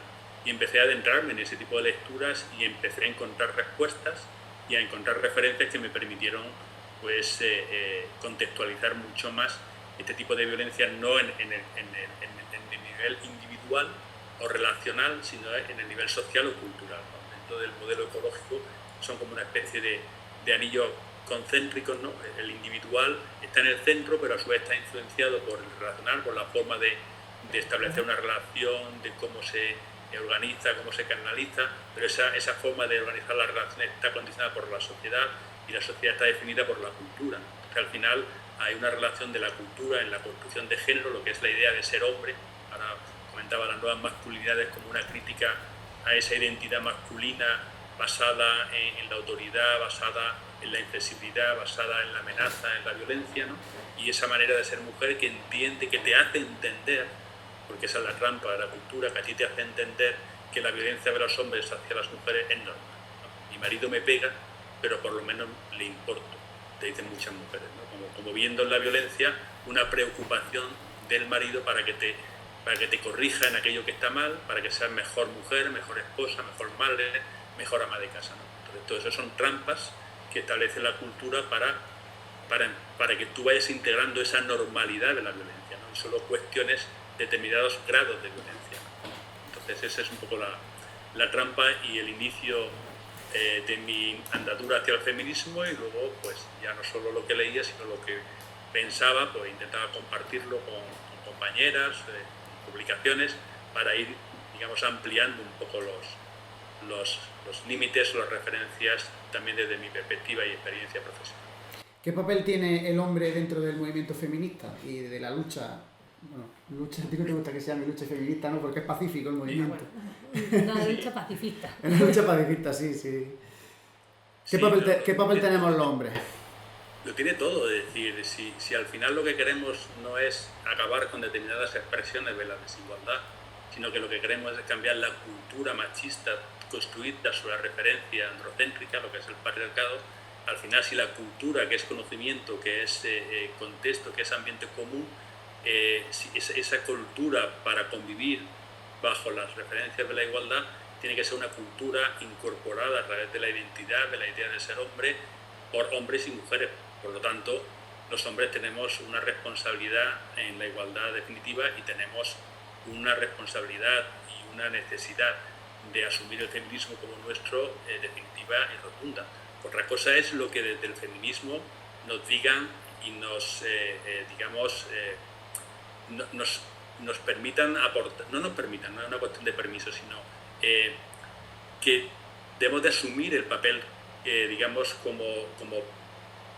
y empecé a adentrarme en ese tipo de lecturas y empecé a encontrar respuestas y a encontrar referencias que me permitieron pues, contextualizar mucho más este tipo de violencia, no en el nivel individual o relacional, sino en el nivel social o cultural, ¿no? Dentro del modelo ecológico son como una especie de anillos concéntricos, ¿no? El individual está en el centro, pero a su vez está influenciado por el relacional, por la forma de establecer una relación, de cómo se organiza, cómo se canaliza, pero esa forma de organizar las relaciones está condicionada por la sociedad, y la sociedad está definida por la cultura. Entonces, al final hay una relación de la cultura en la construcción de género, lo que es la idea de ser hombre. Ahora comentaba las nuevas masculinidades como una crítica a esa identidad masculina basada en la autoridad, basada en la inflexibilidad, basada en la amenaza, en la violencia, ¿no? Y esa manera de ser mujer que entiende, que te hace entender, porque esa es la trampa de la cultura, que a ti te hace entender que la violencia de los hombres hacia las mujeres es normal, ¿no? Mi marido me pega, pero por lo menos le importo, te dicen muchas mujeres, ¿no? Como viendo en la violencia una preocupación del marido para que te corrija en aquello que está mal, para que seas mejor mujer, mejor esposa, mejor madre, mejor ama de casa, ¿no? Entonces, todo eso son trampas que establece la cultura para que tú vayas integrando esa normalidad de la violencia, ¿no? Y solo cuestiones determinados grados de violencia. Entonces esa es un poco la trampa y el inicio de mi andadura hacia el feminismo, y luego pues ya no solo lo que leía, sino lo que pensaba, pues intentaba compartirlo con compañeras, publicaciones, para ir, digamos, ampliando un poco los límites, las referencias, también desde mi perspectiva y experiencia profesional. ¿Qué papel tiene el hombre dentro del movimiento feminista y de la lucha? Bueno, lucha, a ti no te gusta que se llame lucha feminista, ¿no? Porque es pacífico el movimiento. Una lucha pacifista. Es una lucha pacifista, sí, sí. ¿Qué papel tenemos los hombres? Lo tiene todo, es decir, si al final lo que queremos no es acabar con determinadas expresiones de la desigualdad, sino que lo que queremos es cambiar la cultura machista construida sobre la referencia androcéntrica, lo que es el patriarcado. Al final, si la cultura, que es conocimiento, que es contexto, que es ambiente común, si esa cultura para convivir bajo las referencias de la igualdad tiene que ser una cultura incorporada a través de la identidad de ser hombre, por hombres y mujeres. Por lo tanto, los hombres tenemos una responsabilidad en la igualdad definitiva y tenemos una responsabilidad y una necesidad de asumir el feminismo como nuestro definitiva y rotunda. Otra cosa es lo que desde el feminismo nos digan y nos, nos permitan aportar, no nos permitan, no es una cuestión de permiso, sino que debemos de asumir el papel, digamos, como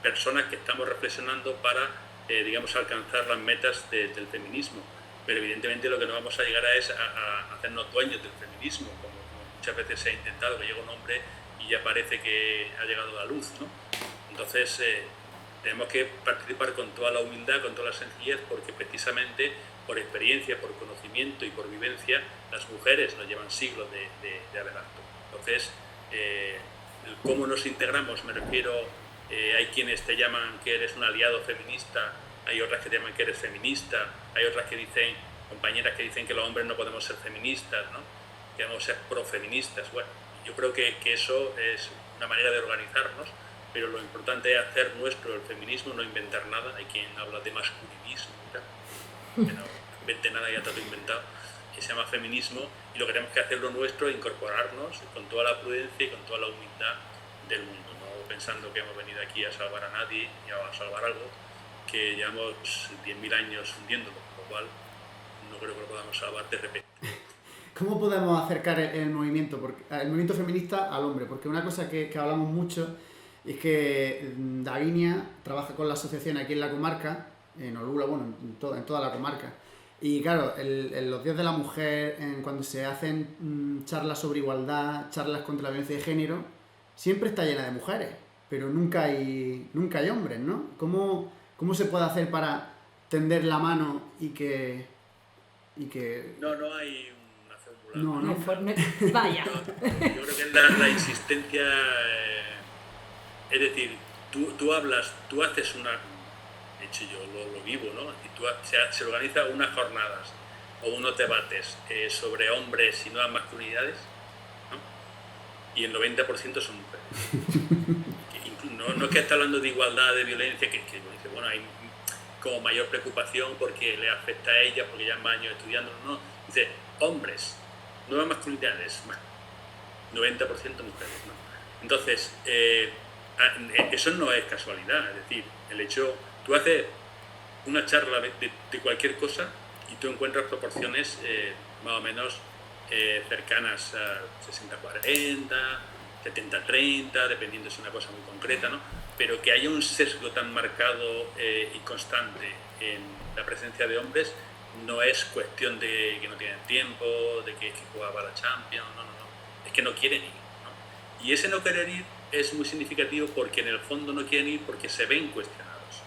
personas que estamos reflexionando para, digamos, alcanzar las metas del feminismo. Pero evidentemente lo que no vamos a llegar es a hacernos dueños del feminismo, como muchas veces se ha intentado, que llega un hombre y ya parece que ha llegado la luz, ¿no? Entonces tenemos que participar con toda la humildad, con toda la sencillez, porque precisamente por experiencia, por conocimiento y por vivencia, las mujeres nos llevan siglos de adelanto. Entonces, ¿cómo nos integramos? Me refiero, hay quienes te llaman que eres un aliado feminista, hay otras que te llaman que eres feminista, hay otras que dicen, compañeras que dicen que los hombres no podemos ser feministas, ¿no? Que debemos ser profeministas. Bueno, yo creo que eso es una manera de organizarnos, pero lo importante es hacer nuestro el feminismo, no inventar nada. Hay quien habla de masculinismo, que no invente nada, ya está todo inventado, que se llama feminismo, y lo que tenemos que hacer lo nuestro es incorporarnos con toda la prudencia y con toda la humildad del mundo, no pensando que hemos venido aquí a salvar a nadie y a salvar algo que llevamos 10.000 años hundiéndolo, por lo cual no creo que lo podamos salvar de repente. ¿Cómo podemos acercar el movimiento feminista al hombre? Porque una cosa que hablamos mucho es que Davinia trabaja con la asociación aquí en la comarca, en Olula, bueno, en toda la comarca. Y claro, en los días de la mujer, cuando se hacen charlas sobre igualdad, charlas contra la violencia de género, siempre está llena de mujeres, pero nunca hay hombres, ¿no? ¿Cómo se puede hacer para tender la mano y que... No hay una fórmula. No. Vaya. Yo creo que es la insistencia, es decir, tú haces una, de hecho yo lo vivo, ¿no? Y se organiza unas jornadas o unos debates sobre hombres y nuevas masculinidades, ¿no? Y el 90% son mujeres. No es que esté hablando de igualdad, de violencia, que dice, bueno, hay como mayor preocupación porque le afecta a ella, porque ya más años estudiando, no. Dice, hombres, nuevas masculinidades, 90% mujeres, ¿no? Entonces, eso no es casualidad, es decir, el hecho, tú haces una charla de cualquier cosa y tú encuentras proporciones más o menos cercanas a 60-40, 70-30, dependiendo si es una cosa muy concreta, ¿no? Pero que haya un sesgo tan marcado y constante en la presencia de hombres no es cuestión de que no tienen tiempo, de que jugaba la Champions, no. Es que no quieren ir, ¿no? Y ese no querer ir es muy significativo porque en el fondo no quieren ir porque se ven cuestionados.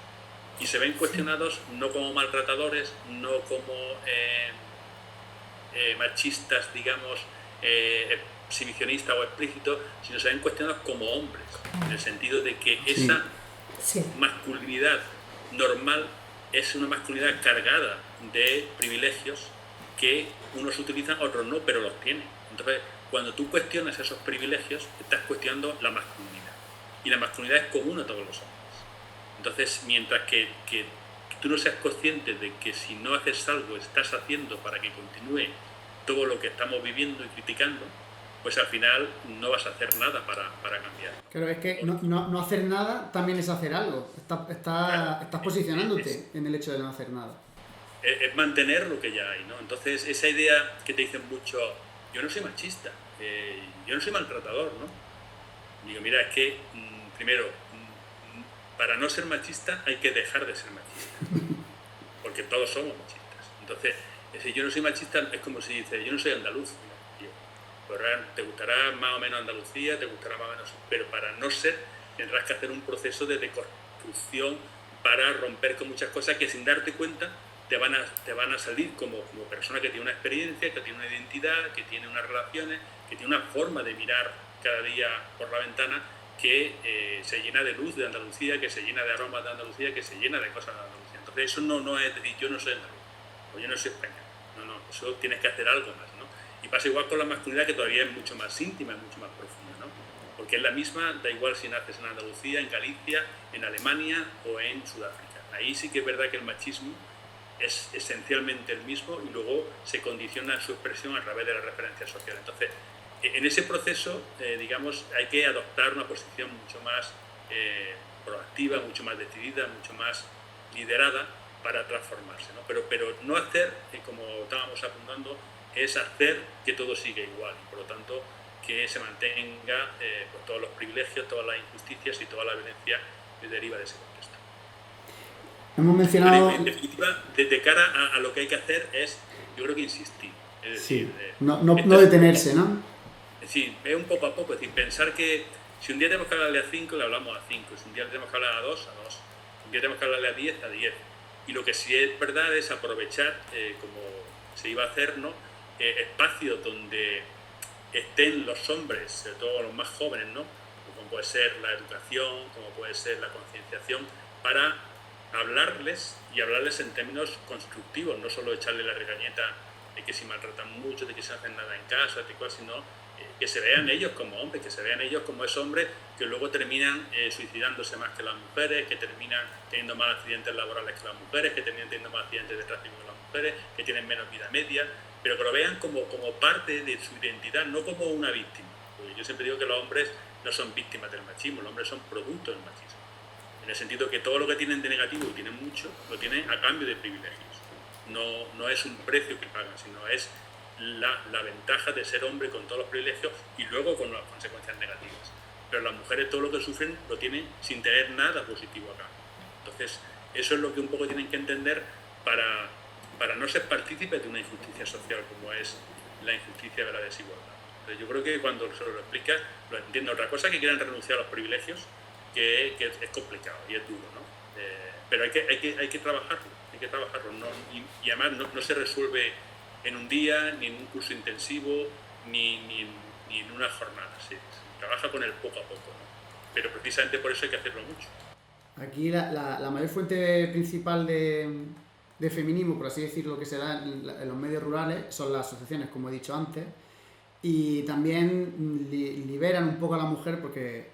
Y se ven cuestionados no como maltratadores, no como machistas, digamos, exhibicionistas o explícitos, sino se ven cuestionados como hombres, en el sentido de que esa masculinidad normal es una masculinidad cargada de privilegios que unos utilizan, otros no, pero los tienen. Entonces, cuando tú cuestionas esos privilegios, estás cuestionando la masculinidad. Y la masculinidad es común a todos los hombres. Entonces, mientras que tú no seas consciente de que si no haces algo, estás haciendo para que continúe todo lo que estamos viviendo y criticando, pues al final no vas a hacer nada para cambiar. Claro, es que no hacer nada también es hacer algo. Estás posicionándote en el hecho de no hacer nada. Es mantener lo que ya hay, ¿no? Entonces, esa idea que te dicen mucho, yo no soy machista, yo no soy maltratador, ¿no? Digo, mira, es que, primero, para no ser machista hay que dejar de ser machista, porque todos somos machistas. Entonces, si yo no soy machista es como si dices, yo no soy andaluz. Pues te gustará más o menos Andalucía, te gustará más o menos, pero para no ser tendrás que hacer un proceso de deconstrucción para romper con muchas cosas que sin darte cuenta te van a salir como persona que tiene una experiencia, que tiene una identidad, que tiene unas relaciones, que tiene una forma de mirar cada día por la ventana que se llena de luz de Andalucía, que se llena de aromas de Andalucía, que se llena de cosas de Andalucía. Entonces eso no es decir yo no soy andaluz o yo no soy español. No, eso tienes que hacer algo más, ¿no? Y pasa igual con la masculinidad, que todavía es mucho más íntima, es mucho más profunda, ¿no? Porque es la misma, da igual si naces en Andalucía, en Galicia, en Alemania o en Sudáfrica. Ahí sí que es verdad que el machismo es esencialmente el mismo y luego se condiciona su expresión a través de las referencias sociales. Entonces, en ese proceso, digamos, hay que adoptar una posición mucho más proactiva, mucho más decidida, mucho más liderada para transformarse, ¿no? Pero no hacer, como estábamos apuntando, es hacer que todo siga igual y por lo tanto que se mantenga pues, todos los privilegios, todas las injusticias y toda la violencia que deriva de ese contexto. Hemos mencionado... En definitiva, de cara a lo que hay que hacer es, yo creo que insistir. Es decir, no detenerse, ¿no? Es decir, es un poco a poco, es decir, pensar que si un día tenemos que hablarle a 5, le hablamos a 5, si un día tenemos que hablar a 2, a 2, si un día tenemos que hablarle a 10, a 10. Y lo que sí es verdad es aprovechar, como se iba a hacer, ¿no? Espacios donde estén los hombres, sobre todo los más jóvenes, ¿no? Como puede ser la educación, como puede ser la concienciación, para hablarles y hablarles en términos constructivos, no solo echarle la regañeta de que si maltratan mucho, de que si no hacen nada en casa, de cual, sino que se vean ellos como hombres, que se vean ellos como esos hombres que luego terminan suicidándose más que las mujeres, que terminan teniendo más accidentes laborales que las mujeres, que terminan teniendo más accidentes de tráfico que las mujeres, que tienen menos vida media, pero que lo vean como parte de su identidad, no como una víctima. Porque yo siempre digo que los hombres no son víctimas del machismo, los hombres son producto del machismo. En el sentido que todo lo que tienen de negativo, y tienen mucho, lo tienen a cambio de privilegios. No es un precio que pagan, sino es la ventaja de ser hombre con todos los privilegios y luego con las consecuencias negativas. Pero las mujeres todo lo que sufren lo tienen sin tener nada positivo acá. Entonces, eso es lo que un poco tienen que entender para no ser partícipes de una injusticia social como es la injusticia de la desigualdad. Entonces, yo creo que cuando se lo explicas, lo entienden. Otra cosa es que quieran renunciar a los privilegios, que es complicado y es duro, ¿no? Pero hay que trabajarlo, ¿no? Y además no se resuelve en un día, ni en un curso intensivo, ni en una jornada. Se trabaja con el poco a poco, ¿no? Pero precisamente por eso hay que hacerlo mucho. Aquí la mayor fuente principal de feminismo, por así decirlo, que se da en los medios rurales son las asociaciones, como he dicho antes, y también liberan un poco a la mujer porque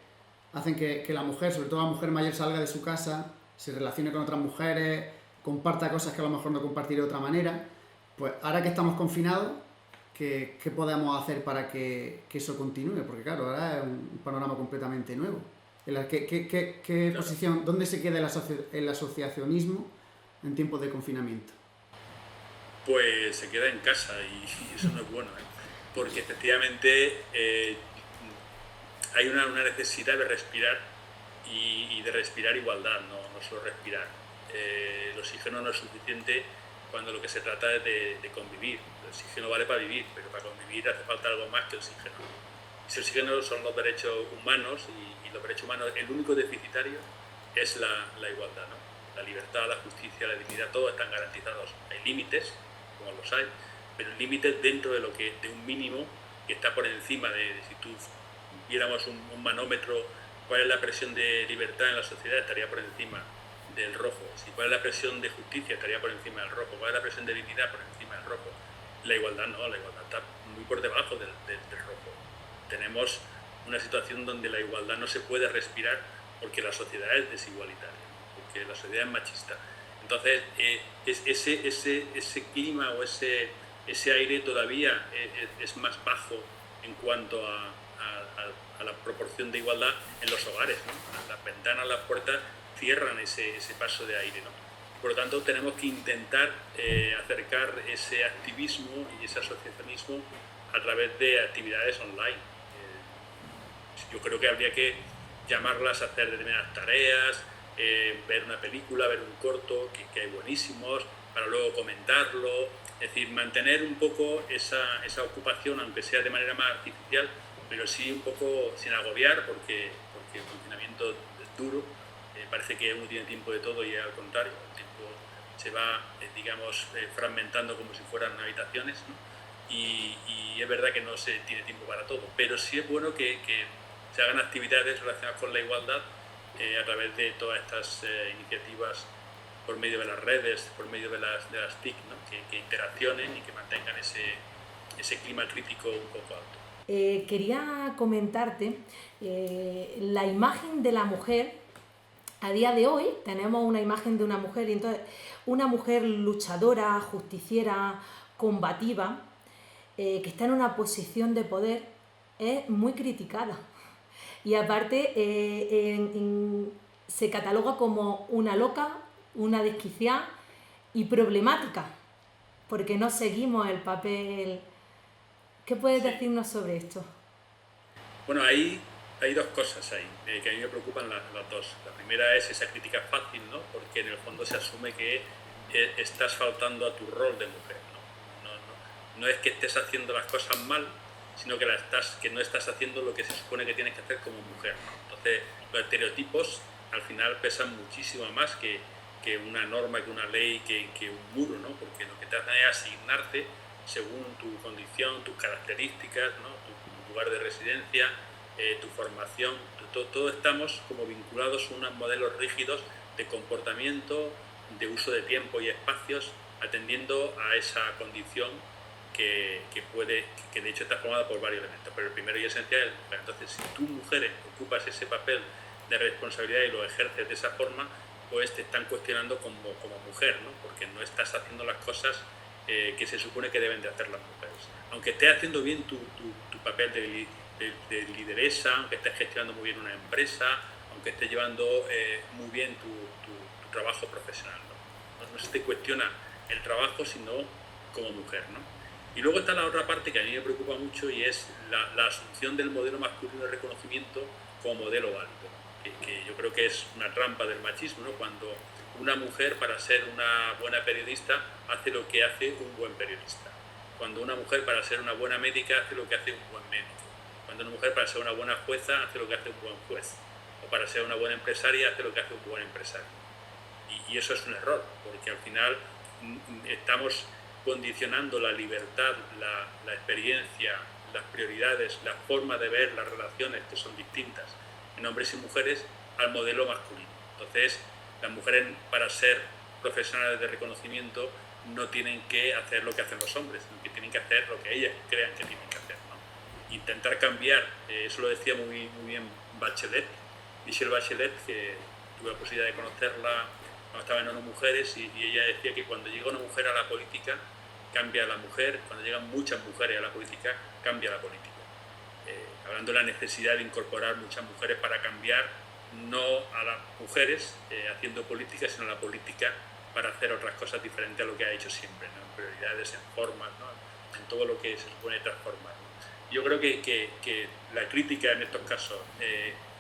hacen que la mujer, sobre todo la mujer mayor, salga de su casa, se relacione con otras mujeres, comparta cosas que a lo mejor no compartiré de otra manera. Pues ahora que estamos confinados, ¿qué podemos hacer para que eso continúe? Porque claro, ahora es un panorama completamente nuevo. ¿Qué Claro. posición, dónde se queda el asociacionismo en tiempos de confinamiento? Pues se queda en casa y eso no es bueno, ¿eh? Porque efectivamente hay una necesidad de respirar y de respirar igualdad, no solo respirar. El oxígeno no es suficiente cuando lo que se trata es de convivir. El oxígeno vale para vivir, pero para convivir hace falta algo más que oxígeno. Ese oxígeno son los derechos humanos y los derechos humanos, el único deficitario es la igualdad, ¿no? La libertad, la justicia, la dignidad, todos están garantizados. Hay límites, como los hay, pero límites dentro de un mínimo que está por encima de si tú viéramos un manómetro, cuál es la presión de libertad en la sociedad, estaría por encima del rojo. Si cuál es la presión de justicia, estaría por encima del rojo. Cuál es la presión de dignidad, por encima del rojo. La igualdad no, la igualdad está muy por debajo del rojo. Tenemos una situación donde la igualdad no se puede respirar porque la sociedad es desigualitaria, porque la sociedad es machista. Entonces, ese clima o ese aire todavía es más bajo en cuanto a la proporción de igualdad en los hogares, ¿no? Las ventanas, las puertas cierran ese paso de aire, ¿no? Por lo tanto, tenemos que intentar acercar ese activismo y ese asociacionismo a través de actividades online. Yo creo que habría que llamarlas a hacer determinadas tareas, ver una película, ver un corto, que hay buenísimos, para luego comentarlo. Es decir, mantener un poco esa ocupación, aunque sea de manera más artificial, pero sí un poco sin agobiar, porque el confinamiento es duro. Parece que uno tiene tiempo de todo y al contrario, el tiempo se va, digamos, fragmentando como si fueran habitaciones, ¿no? Y es verdad que no se tiene tiempo para todo, pero sí es bueno que se hagan actividades relacionadas con la igualdad a través de todas estas iniciativas por medio de las redes, por medio de las TIC, ¿no? que interaccionen y que mantengan ese clima crítico un poco alto. Quería comentarte la imagen de la mujer. A día de hoy tenemos una imagen de una mujer, y entonces una mujer luchadora, justiciera, combativa, que está en una posición de poder, es muy criticada. Y aparte se cataloga como una loca, una desquiciada y problemática, porque no seguimos el papel. ¿Qué puedes decirnos sobre esto? Bueno, hay dos cosas ahí que a mí me preocupan las dos. La primera es esa crítica fácil, ¿no? Porque en el fondo se asume que estás faltando a tu rol de mujer, ¿no? No es que estés haciendo las cosas mal, sino que no estás haciendo lo que se supone que tienes que hacer como mujer, ¿no? Entonces, los estereotipos al final pesan muchísimo más que una norma, que una ley, que un muro, ¿no? Porque lo que te hacen es asignarte según tu condición, tus características, ¿no? Tu lugar de residencia, tu formación. Todos estamos como vinculados a unos modelos rígidos de comportamiento, de uso de tiempo y espacios, atendiendo a esa condición que de hecho está formada por varios elementos, pero el primero y esencial es el mujer. Entonces, si tú, mujeres, ocupas ese papel de responsabilidad y lo ejerces de esa forma, pues te están cuestionando como mujer, ¿no? Porque no estás haciendo las cosas que se supone que deben de hacer las mujeres. Aunque estés haciendo bien tu papel de lideresa, aunque estés gestionando muy bien una empresa, aunque estés llevando muy bien tu trabajo profesional, ¿no? No se te cuestiona el trabajo, sino como mujer, ¿no? Y luego está la otra parte que a mí me preocupa mucho, y es la asunción del modelo masculino de reconocimiento como modelo válido, que yo creo que es una trampa del machismo, ¿no? Cuando una mujer, para ser una buena periodista, hace lo que hace un buen periodista. Cuando una mujer, para ser una buena médica, hace lo que hace un buen médico. Cuando una mujer, para ser una buena jueza, hace lo que hace un buen juez. O para ser una buena empresaria, hace lo que hace un buen empresario. Y eso es un error, porque al final estamos condicionando la libertad, la experiencia, las prioridades, la forma de ver las relaciones, que son distintas en hombres y mujeres, al modelo masculino. Entonces, las mujeres, para ser profesionales de reconocimiento, no tienen que hacer lo que hacen los hombres, sino que tienen que hacer lo que ellas crean que tienen que hacer, ¿no? Intentar cambiar, eso lo decía muy bien Bachelet, Michelle Bachelet, que tuve la posibilidad de conocerla cuando estaba en ONU Mujeres, y ella decía que cuando llega una mujer a la política, cambia la mujer; cuando llegan muchas mujeres a la política, cambia la política. Hablando de la necesidad de incorporar muchas mujeres para cambiar, no a las mujeres haciendo política, sino a la política para hacer otras cosas diferentes a lo que ha hecho siempre, ¿no? En prioridades, en formas, ¿no? En todo lo que se supone transformar, ¿no? Yo creo que la crítica en estos casos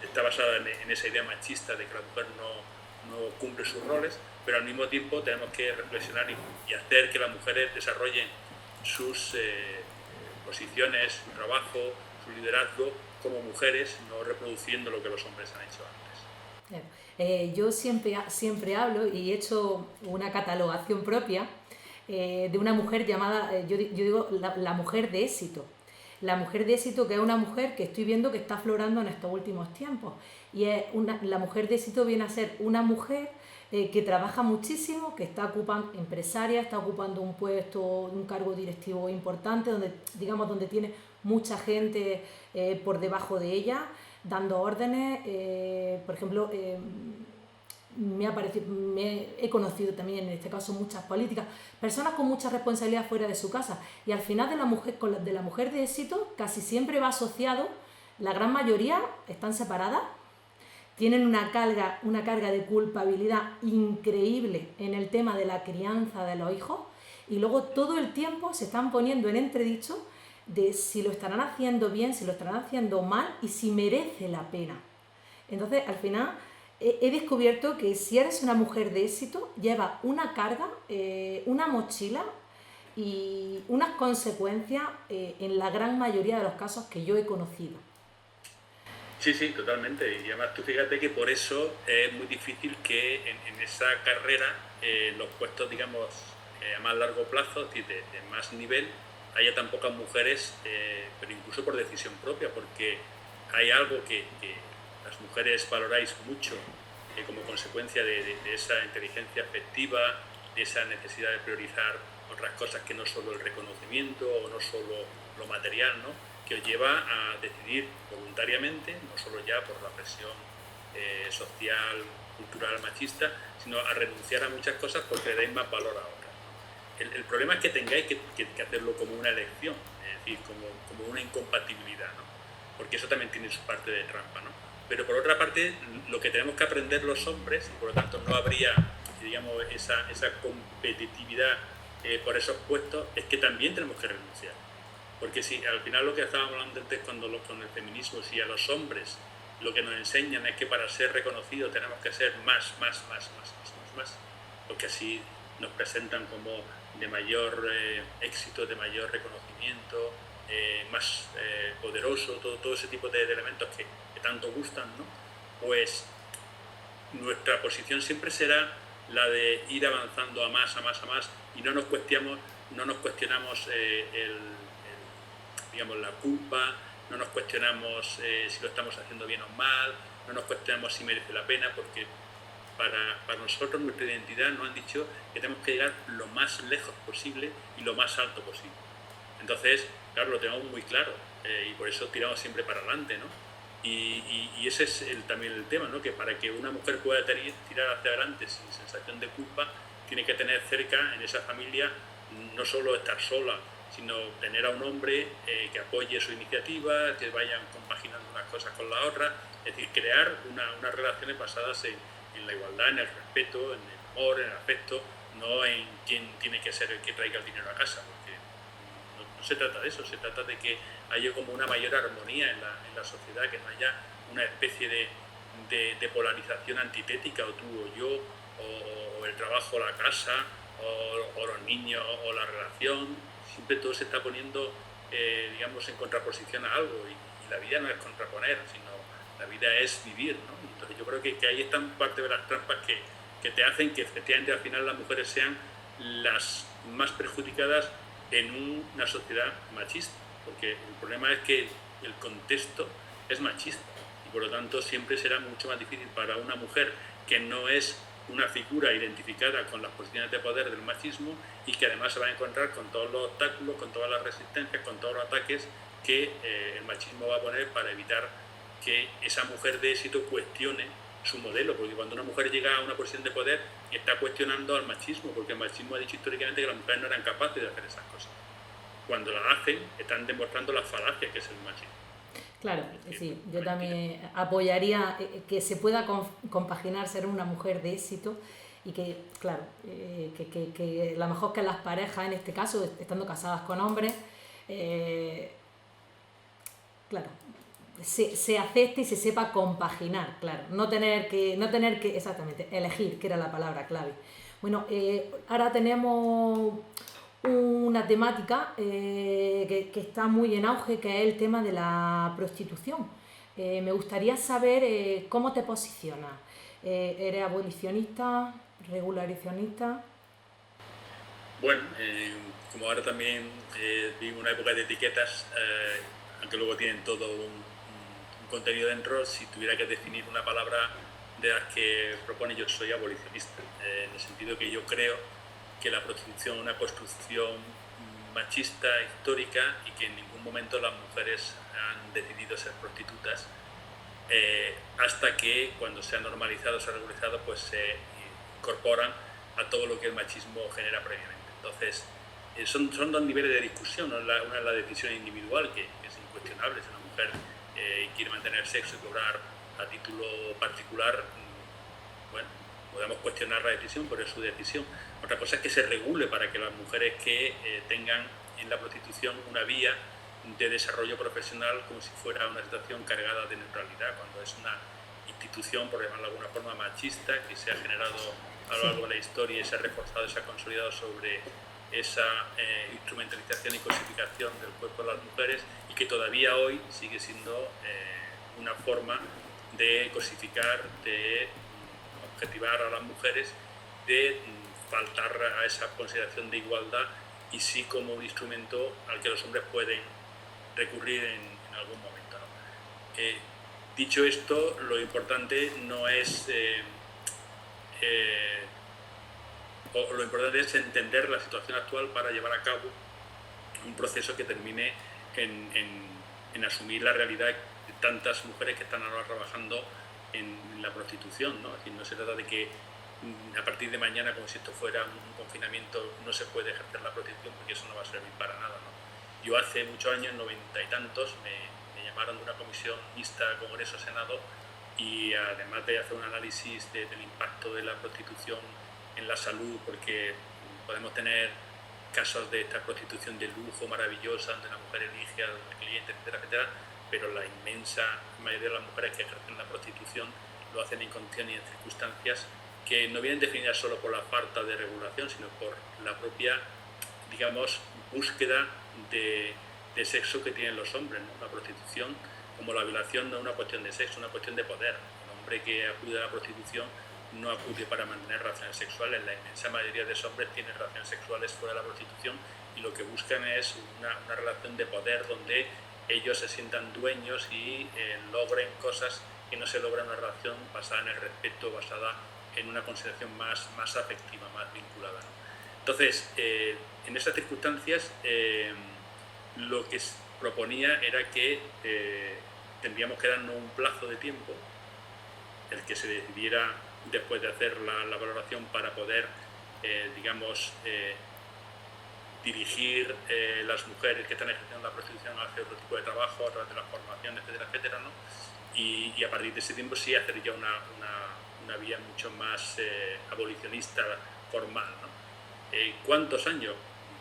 está basada en esa idea machista de que la mujer no cumple sus roles, pero al mismo tiempo tenemos que reflexionar y hacer que las mujeres desarrollen sus posiciones, su trabajo, su liderazgo como mujeres, no reproduciendo lo que los hombres han hecho antes. Yo siempre hablo, y he hecho una catalogación propia de una mujer llamada, yo digo, la mujer de éxito. La mujer de éxito, que es una mujer que estoy viendo que está aflorando en estos últimos tiempos. Y la mujer de éxito viene a ser una mujer que trabaja muchísimo, que está ocupando, empresaria, está ocupando un puesto, un cargo directivo importante, donde tiene mucha gente por debajo de ella, dando órdenes. Por ejemplo, he conocido también en este caso muchas políticas, personas con mucha responsabilidad fuera de su casa, y al final de la mujer de éxito casi siempre va asociado, la gran mayoría están separadas, tienen una carga de culpabilidad increíble en el tema de la crianza de los hijos, y luego todo el tiempo se están poniendo en entredicho de si lo estarán haciendo bien, si lo estarán haciendo mal y si merece la pena. Entonces, al final, he descubierto que si eres una mujer de éxito, lleva una carga, una mochila y unas consecuencias en la gran mayoría de los casos que yo he conocido. Sí, sí, totalmente. Y además tú fíjate que por eso es muy difícil que en esa carrera los puestos, digamos, a más largo plazo, es decir, de más nivel, haya tan pocas mujeres, pero incluso por decisión propia, porque hay algo que las mujeres valoráis mucho como consecuencia de esa inteligencia afectiva, de esa necesidad de priorizar otras cosas que no solo el reconocimiento o no solo lo material, ¿no? Que os lleva a decidir voluntariamente, no solo ya por la presión social, cultural, machista, sino a renunciar a muchas cosas porque le dais más valor a otras. El problema es que tengáis que hacerlo como una elección, es decir, como una incompatibilidad, ¿no? Porque eso también tiene su parte de trampa, ¿no? Pero por otra parte, lo que tenemos que aprender los hombres, y por lo tanto no habría, digamos, esa competitividad por esos puestos, es que también tenemos que renunciar. Porque si al final lo que estábamos hablando antes con el feminismo, si a los hombres lo que nos enseñan es que para ser reconocidos tenemos que ser más, porque así nos presentan como de mayor éxito, de mayor reconocimiento, más poderoso, todo ese tipo de elementos que tanto gustan, ¿no? Pues nuestra posición siempre será la de ir avanzando a más, y no nos cuestionamos digamos, la culpa, no nos cuestionamos si lo estamos haciendo bien o mal, no nos cuestionamos si merece la pena, porque para nosotros nuestra identidad nos han dicho que tenemos que llegar lo más lejos posible y lo más alto posible. Entonces, claro, lo tenemos muy claro y por eso tiramos siempre para adelante, ¿no? Y ese es también el tema, ¿no? Que para que una mujer pueda tirar hacia adelante sin sensación de culpa, tiene que tener cerca en esa familia no solo estar sola, sino tener a un hombre que apoye su iniciativa, que vayan compaginando unas cosas con las otras, es decir, crear unas relaciones basadas en la igualdad, en el respeto, en el amor, en el afecto, no en quién tiene que ser el que traiga el dinero a casa, porque no se trata de eso, se trata de que haya como una mayor armonía en la sociedad, que no haya una especie de polarización antitética, o tú o yo, o el trabajo o la casa, o los niños o la relación. Siempre todo se está poniendo, digamos, en contraposición a algo, y la vida no es contraponer, sino la vida es vivir, ¿no? Entonces yo creo que ahí están parte de las trampas que te hacen que efectivamente al final las mujeres sean las más perjudicadas en una sociedad machista, porque el problema es que el contexto es machista y por lo tanto siempre será mucho más difícil para una mujer que no es una figura identificada con las posiciones de poder del machismo y que además se va a encontrar con todos los obstáculos, con todas las resistencias, con todos los ataques que el machismo va a poner para evitar que esa mujer de éxito cuestione su modelo, porque cuando una mujer llega a una posición de poder está cuestionando al machismo, porque el machismo ha dicho históricamente que las mujeres no eran capaces de hacer esas cosas. Cuando las hacen, están demostrando la falacia que es el machismo. Claro, sí, yo también apoyaría que se pueda compaginar ser una mujer de éxito y que, claro, que a lo mejor que las parejas, en este caso, estando casadas con hombres, claro, se acepte y se sepa compaginar, claro, no tener que exactamente elegir, que era la palabra clave. Bueno, ahora tenemos una temática que está muy en auge, que es el tema de la prostitución. Me gustaría saber cómo te posicionas. ¿Eres abolicionista, regularizonista? Bueno, como ahora también vivo una época de etiquetas, aunque luego tienen todo un contenido dentro, si tuviera que definir una palabra de las que propone, yo soy abolicionista, en el sentido que yo creo que la prostitución es una construcción machista, histórica, y que en ningún momento las mujeres han decidido ser prostitutas, hasta que cuando se ha normalizado, se ha regularizado, pues se incorporan a todo lo que el machismo genera previamente. Entonces, son dos niveles de discusión, ¿no? Una es la decisión individual, que es incuestionable. Si una mujer quiere mantener sexo y cobrar a título particular, bueno, podemos cuestionar la decisión, pero es su decisión. Otra cosa es que se regule para que las mujeres que tengan en la prostitución una vía de desarrollo profesional como si fuera una situación cargada de neutralidad, cuando es una institución, por llamarlo de alguna forma, machista, que se ha generado a lo largo de la historia y se ha reforzado y se ha consolidado sobre esa instrumentalización y cosificación del cuerpo de las mujeres, y que todavía hoy sigue siendo una forma de cosificar, de objetivar a las mujeres, de faltar a esa consideración de igualdad, y sí como un instrumento al que los hombres pueden recurrir en algún momento, ¿no? Dicho esto, lo importante no es lo importante es entender la situación actual para llevar a cabo un proceso que termine en asumir la realidad de tantas mujeres que están ahora trabajando en la prostitución, ¿no? Es decir, no se trata de que a partir de mañana, como si esto fuera un confinamiento, no se puede ejercer la prostitución, porque eso no va a servir para nada, ¿no? Yo hace muchos años, 90 y tantos, me llamaron de una comisión mixta Congreso-Senado, y además de hacer un análisis del impacto de la prostitución en la salud, porque podemos tener casos de esta prostitución de lujo maravillosa, donde la mujer elige al cliente, etcétera, etcétera, pero la inmensa mayoría de las mujeres que ejercen la prostitución lo hacen en condiciones y en circunstancias que no vienen definidas solo por la falta de regulación, sino por la propia, digamos, búsqueda de sexo que tienen los hombres, ¿no? La prostitución, como la violación, no es una cuestión de sexo, es una cuestión de poder. El hombre que acude a la prostitución no acude para mantener relaciones sexuales. La inmensa mayoría de los hombres tienen relaciones sexuales fuera de la prostitución, y lo que buscan es una relación de poder donde ellos se sientan dueños y logren cosas que no se logra en una relación basada en el respeto, basada en una consideración más afectiva, más vinculada, ¿no? Entonces, en esas circunstancias, lo que proponía era que tendríamos que darnos un plazo de tiempo, el que se decidiera después de hacer la valoración, para poder, digamos, dirigir las mujeres que están ejerciendo la prostitución hacia otro tipo de trabajo a través de la formación, etcétera, etcétera, ¿no? Y a partir de ese tiempo sí hacer ya una vía mucho más abolicionista, formal, ¿no? ¿Cuántos años?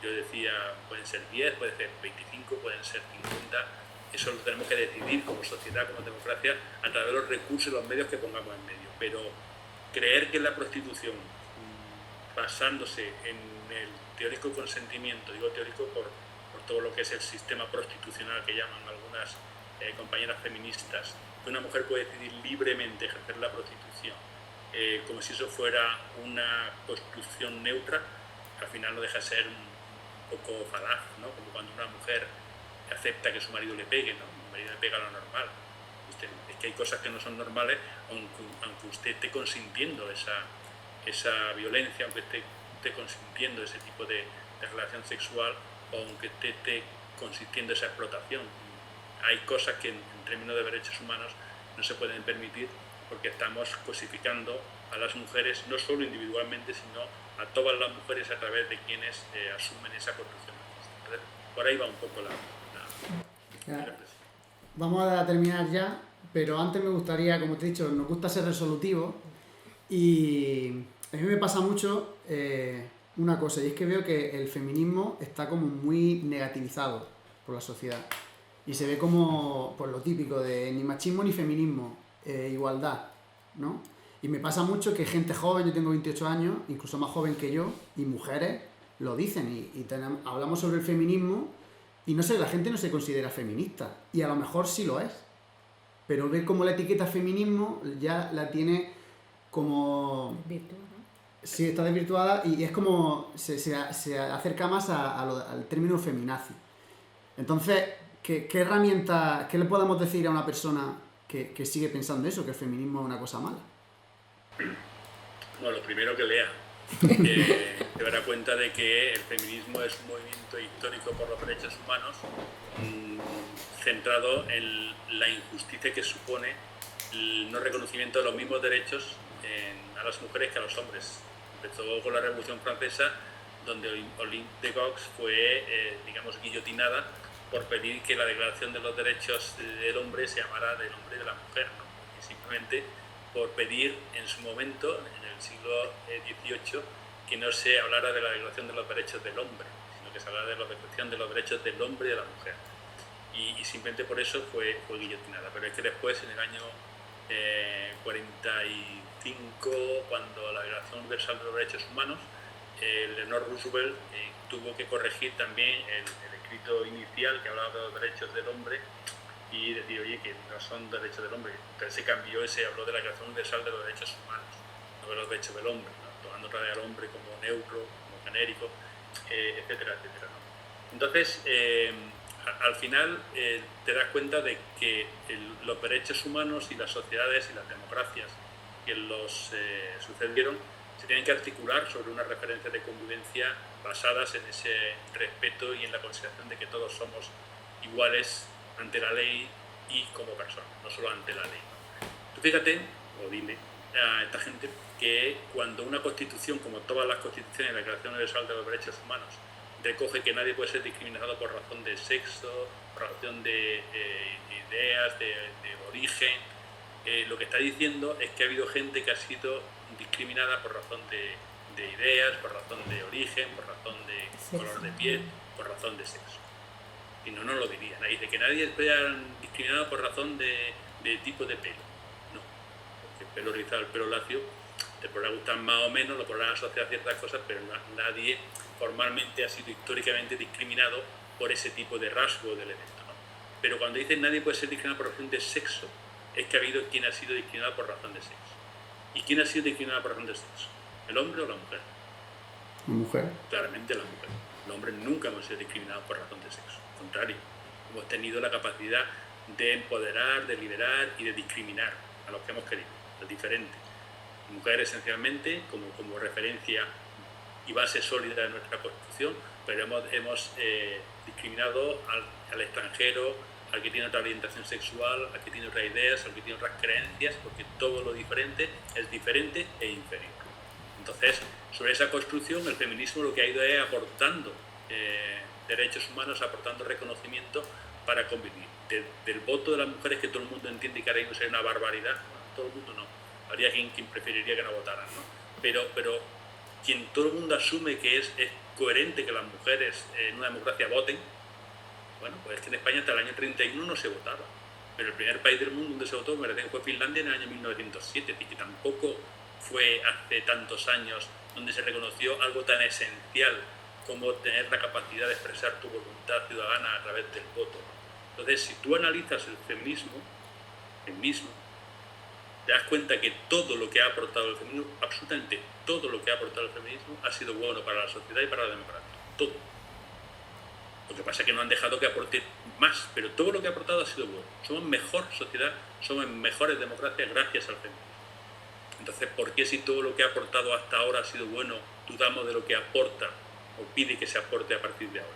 Yo decía, pueden ser 10, pueden ser 25, pueden ser 50. Eso lo tenemos que decidir como sociedad, como democracia, a través de los recursos y los medios que pongamos en medio. Pero creer que la prostitución, basándose en el teórico consentimiento, digo teórico por todo lo que es el sistema prostitucional que llaman algunas compañeras feministas, que una mujer puede decidir libremente ejercer la prostitución, como si eso fuera una construcción neutra, al final no deja de ser un poco falaz, ¿no? Como cuando una mujer acepta que su marido le pegue, ¿no? El marido le pega lo normal. Es que hay cosas que no son normales, aunque usted esté consintiendo esa violencia, aunque esté consintiendo ese tipo de relación sexual, o aunque esté consintiendo esa explotación. Hay cosas que en términos de derechos humanos no se pueden permitir, porque estamos cosificando a las mujeres, no solo individualmente, sino a todas las mujeres a través de quienes asumen esa construcción. Entonces, por ahí va un poco la reflexión. Vamos a terminar ya, pero antes me gustaría, como te he dicho, nos gusta ser resolutivos, y a mí me pasa mucho una cosa, y es que veo que el feminismo está como muy negativizado por la sociedad, y se ve como por lo típico de ni machismo ni feminismo, igualdad, ¿no? Y me pasa mucho que gente joven, yo tengo 28 años, incluso más joven que yo, y mujeres lo dicen, y hablamos sobre el feminismo, y no sé, la gente no se considera feminista, y a lo mejor sí lo es, pero ver como la etiqueta feminismo ya la tiene como... Virtud, ¿no? Sí, está desvirtuada, y es como se acerca más al término feminazi. Entonces, ¿qué herramienta, qué le podemos decir a una persona que sigue pensando eso, que el feminismo es una cosa mala? Bueno, lo primero que lea. Te dará cuenta de que el feminismo es un movimiento histórico por los derechos humanos, centrado en la injusticia que supone el no reconocimiento de los mismos derechos a las mujeres que a los hombres. Empezó con la Revolución Francesa, donde Olympe de Gaulle fue, digamos, guillotinada por pedir que la Declaración de los Derechos del Hombre se llamara del hombre y de la mujer, ¿no? Y simplemente por pedir en su momento, en el siglo XVIII, que no se hablara de la Declaración de los Derechos del Hombre, sino que se hablara de la Declaración de los Derechos del Hombre y de la mujer. Y simplemente por eso fue guillotinada. Pero es que después, en el año 45, cuando la Declaración Universal de los Derechos Humanos, Eleanor Roosevelt tuvo que corregir también el escrito inicial que hablaba de los derechos del hombre y decir, oye, que no son derechos del hombre. Entonces se cambió y se habló de la Declaración Universal de los Derechos Humanos, no de los derechos del hombre, ¿no? Tomando otra vez al hombre como neutro, como genérico, etcétera, etcétera, ¿no? Entonces, al final te das cuenta de que los derechos humanos y las sociedades y las democracias que los sucedieron se tienen que articular sobre unas referencias de convivencia basadas en ese respeto y en la consideración de que todos somos iguales ante la ley y como personas, no solo ante la ley. Tú fíjate, o dile a esta gente, que cuando una constitución, como todas las constituciones, la Declaración Universal de los Derechos Humanos, recoge que nadie puede ser discriminado por razón de sexo, por razón de ideas, de origen, lo que está diciendo es que ha habido gente que ha sido discriminada por razón de ideas, por razón de origen, por razón de color de piel, por razón de sexo. Y no lo diría. Nadie dice que nadie sea discriminado por razón de tipo de pelo. No, porque el pelo rizado, el pelo lacio, te podrá gustar más o menos, lo podrán asociar a ciertas cosas, pero nadie formalmente ha sido históricamente discriminado por ese tipo de rasgo o de elemento, ¿no? Pero cuando dicen nadie puede ser discriminado por razón de sexo, es que ha habido quien ha sido discriminado por razón de sexo. ¿Y quién ha sido discriminado por razón de sexo? ¿El hombre o la mujer? ¿La mujer? Claramente la mujer. Los hombres nunca hemos sido discriminados por razón de sexo. Al contrario, hemos tenido la capacidad de empoderar, de liderar y de discriminar a los que hemos querido, los diferentes. Mujer esencialmente como referencia y base sólida de nuestra Constitución, pero hemos discriminado al extranjero, al que tiene otra orientación sexual, al que tiene otras ideas, al que tiene otras creencias, porque todo lo diferente es diferente e inferior. Entonces, sobre esa construcción, el feminismo lo que ha ido es aportando derechos humanos, aportando reconocimiento para convivir. Del voto de las mujeres, que todo el mundo entiende que ahora mismo sería una barbaridad, no, todo el mundo no, habría quien preferiría que no votaran, ¿no? Pero quien todo el mundo asume que es coherente que las mujeres en una democracia voten, bueno, pues es que en España hasta el año 31 no se votaba. Pero el primer país del mundo donde se votó, me parece que fue Finlandia en el año 1907, y que tampoco fue hace tantos años donde se reconoció algo tan esencial como tener la capacidad de expresar tu voluntad ciudadana a través del voto. Entonces, si tú analizas el feminismo, te das cuenta que todo lo que ha aportado el feminismo, absolutamente todo lo que ha aportado el feminismo, ha sido bueno para la sociedad y para la democracia. Todo. Lo que pasa es que no han dejado que aporte más, pero todo lo que ha aportado ha sido bueno. Somos mejor sociedad, somos mejores democracias gracias al feminismo. Entonces, ¿por qué si todo lo que ha aportado hasta ahora ha sido bueno, dudamos de lo que aporta o pide que se aporte a partir de ahora?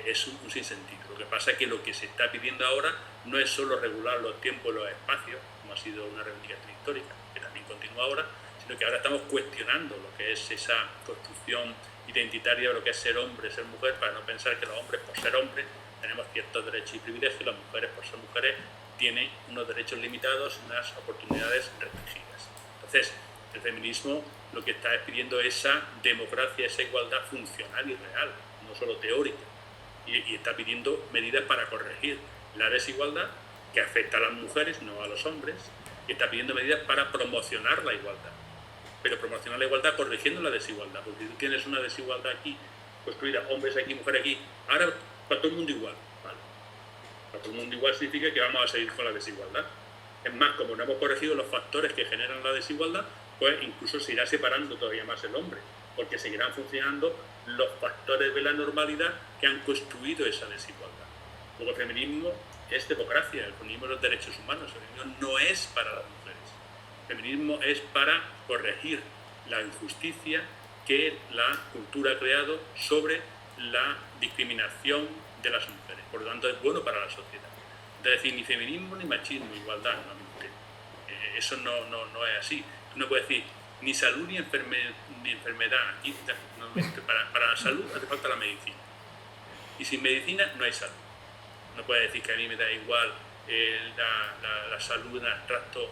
Es un sinsentido. Lo que pasa es que lo que se está pidiendo ahora no es solo regular los tiempos y los espacios, como ha sido una reivindicación histórica, que también continúa ahora, sino que ahora estamos cuestionando lo que es esa construcción identitaria de lo que es ser hombre, ser mujer, para no pensar que los hombres, por ser hombres, tenemos ciertos derechos y privilegios, y las mujeres, por ser mujeres, tienen unos derechos limitados y unas oportunidades restringidas. Entonces, el feminismo lo que está pidiendo es esa democracia, esa igualdad funcional y real, no solo teórica. Y está pidiendo medidas para corregir la desigualdad que afecta a las mujeres, no a los hombres, y está pidiendo medidas para promocionar la igualdad. Pero promocionar la igualdad corrigiendo la desigualdad, porque si tú tienes una desigualdad aquí, construida, hombres aquí, mujeres aquí, ahora para todo el mundo igual, ¿vale? Para todo el mundo igual significa que vamos a seguir con la desigualdad. Es más, como no hemos corregido los factores que generan la desigualdad, pues incluso se irá separando todavía más el hombre, porque seguirán funcionando los factores de la normalidad que han construido esa desigualdad. Luego el feminismo es democracia, el feminismo es los derechos humanos, el feminismo no es para las mujeres. El feminismo es para corregir la injusticia que la cultura ha creado sobre la discriminación de las mujeres. Por lo tanto, es bueno para la sociedad. Es decir, ni feminismo ni machismo, igualdad, no me interesa. Eso no es así. Tú no puedes decir ni salud ni enfermedad. Para la salud hace falta la medicina. Y sin medicina no hay salud. No puedes decir que a mí me da igual la salud en abstracto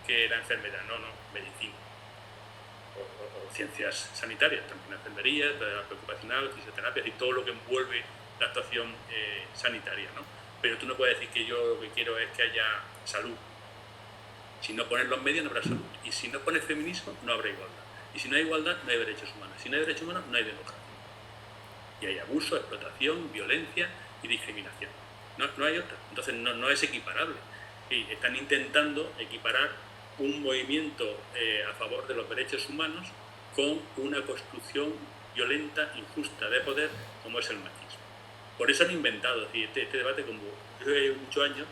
que la enfermedad. No, medicina. O ciencias sanitarias, también enfermería, terapia ocupacional, fisioterapia y todo lo que envuelve la actuación sanitaria, ¿no? Pero tú no puedes decir que yo lo que quiero es que haya salud. Si no pones los medios no habrá salud. Y si no pones feminismo no habrá igualdad. Y si no hay igualdad no hay derechos humanos. Si no hay derechos humanos no hay democracia. Y hay abuso, explotación, violencia y discriminación. No hay otra. Entonces no es equiparable. Y están intentando equiparar un movimiento a favor de los derechos humanos con una construcción violenta, injusta de poder como es el machismo. Por eso han inventado este debate, como yo llevo muchos años,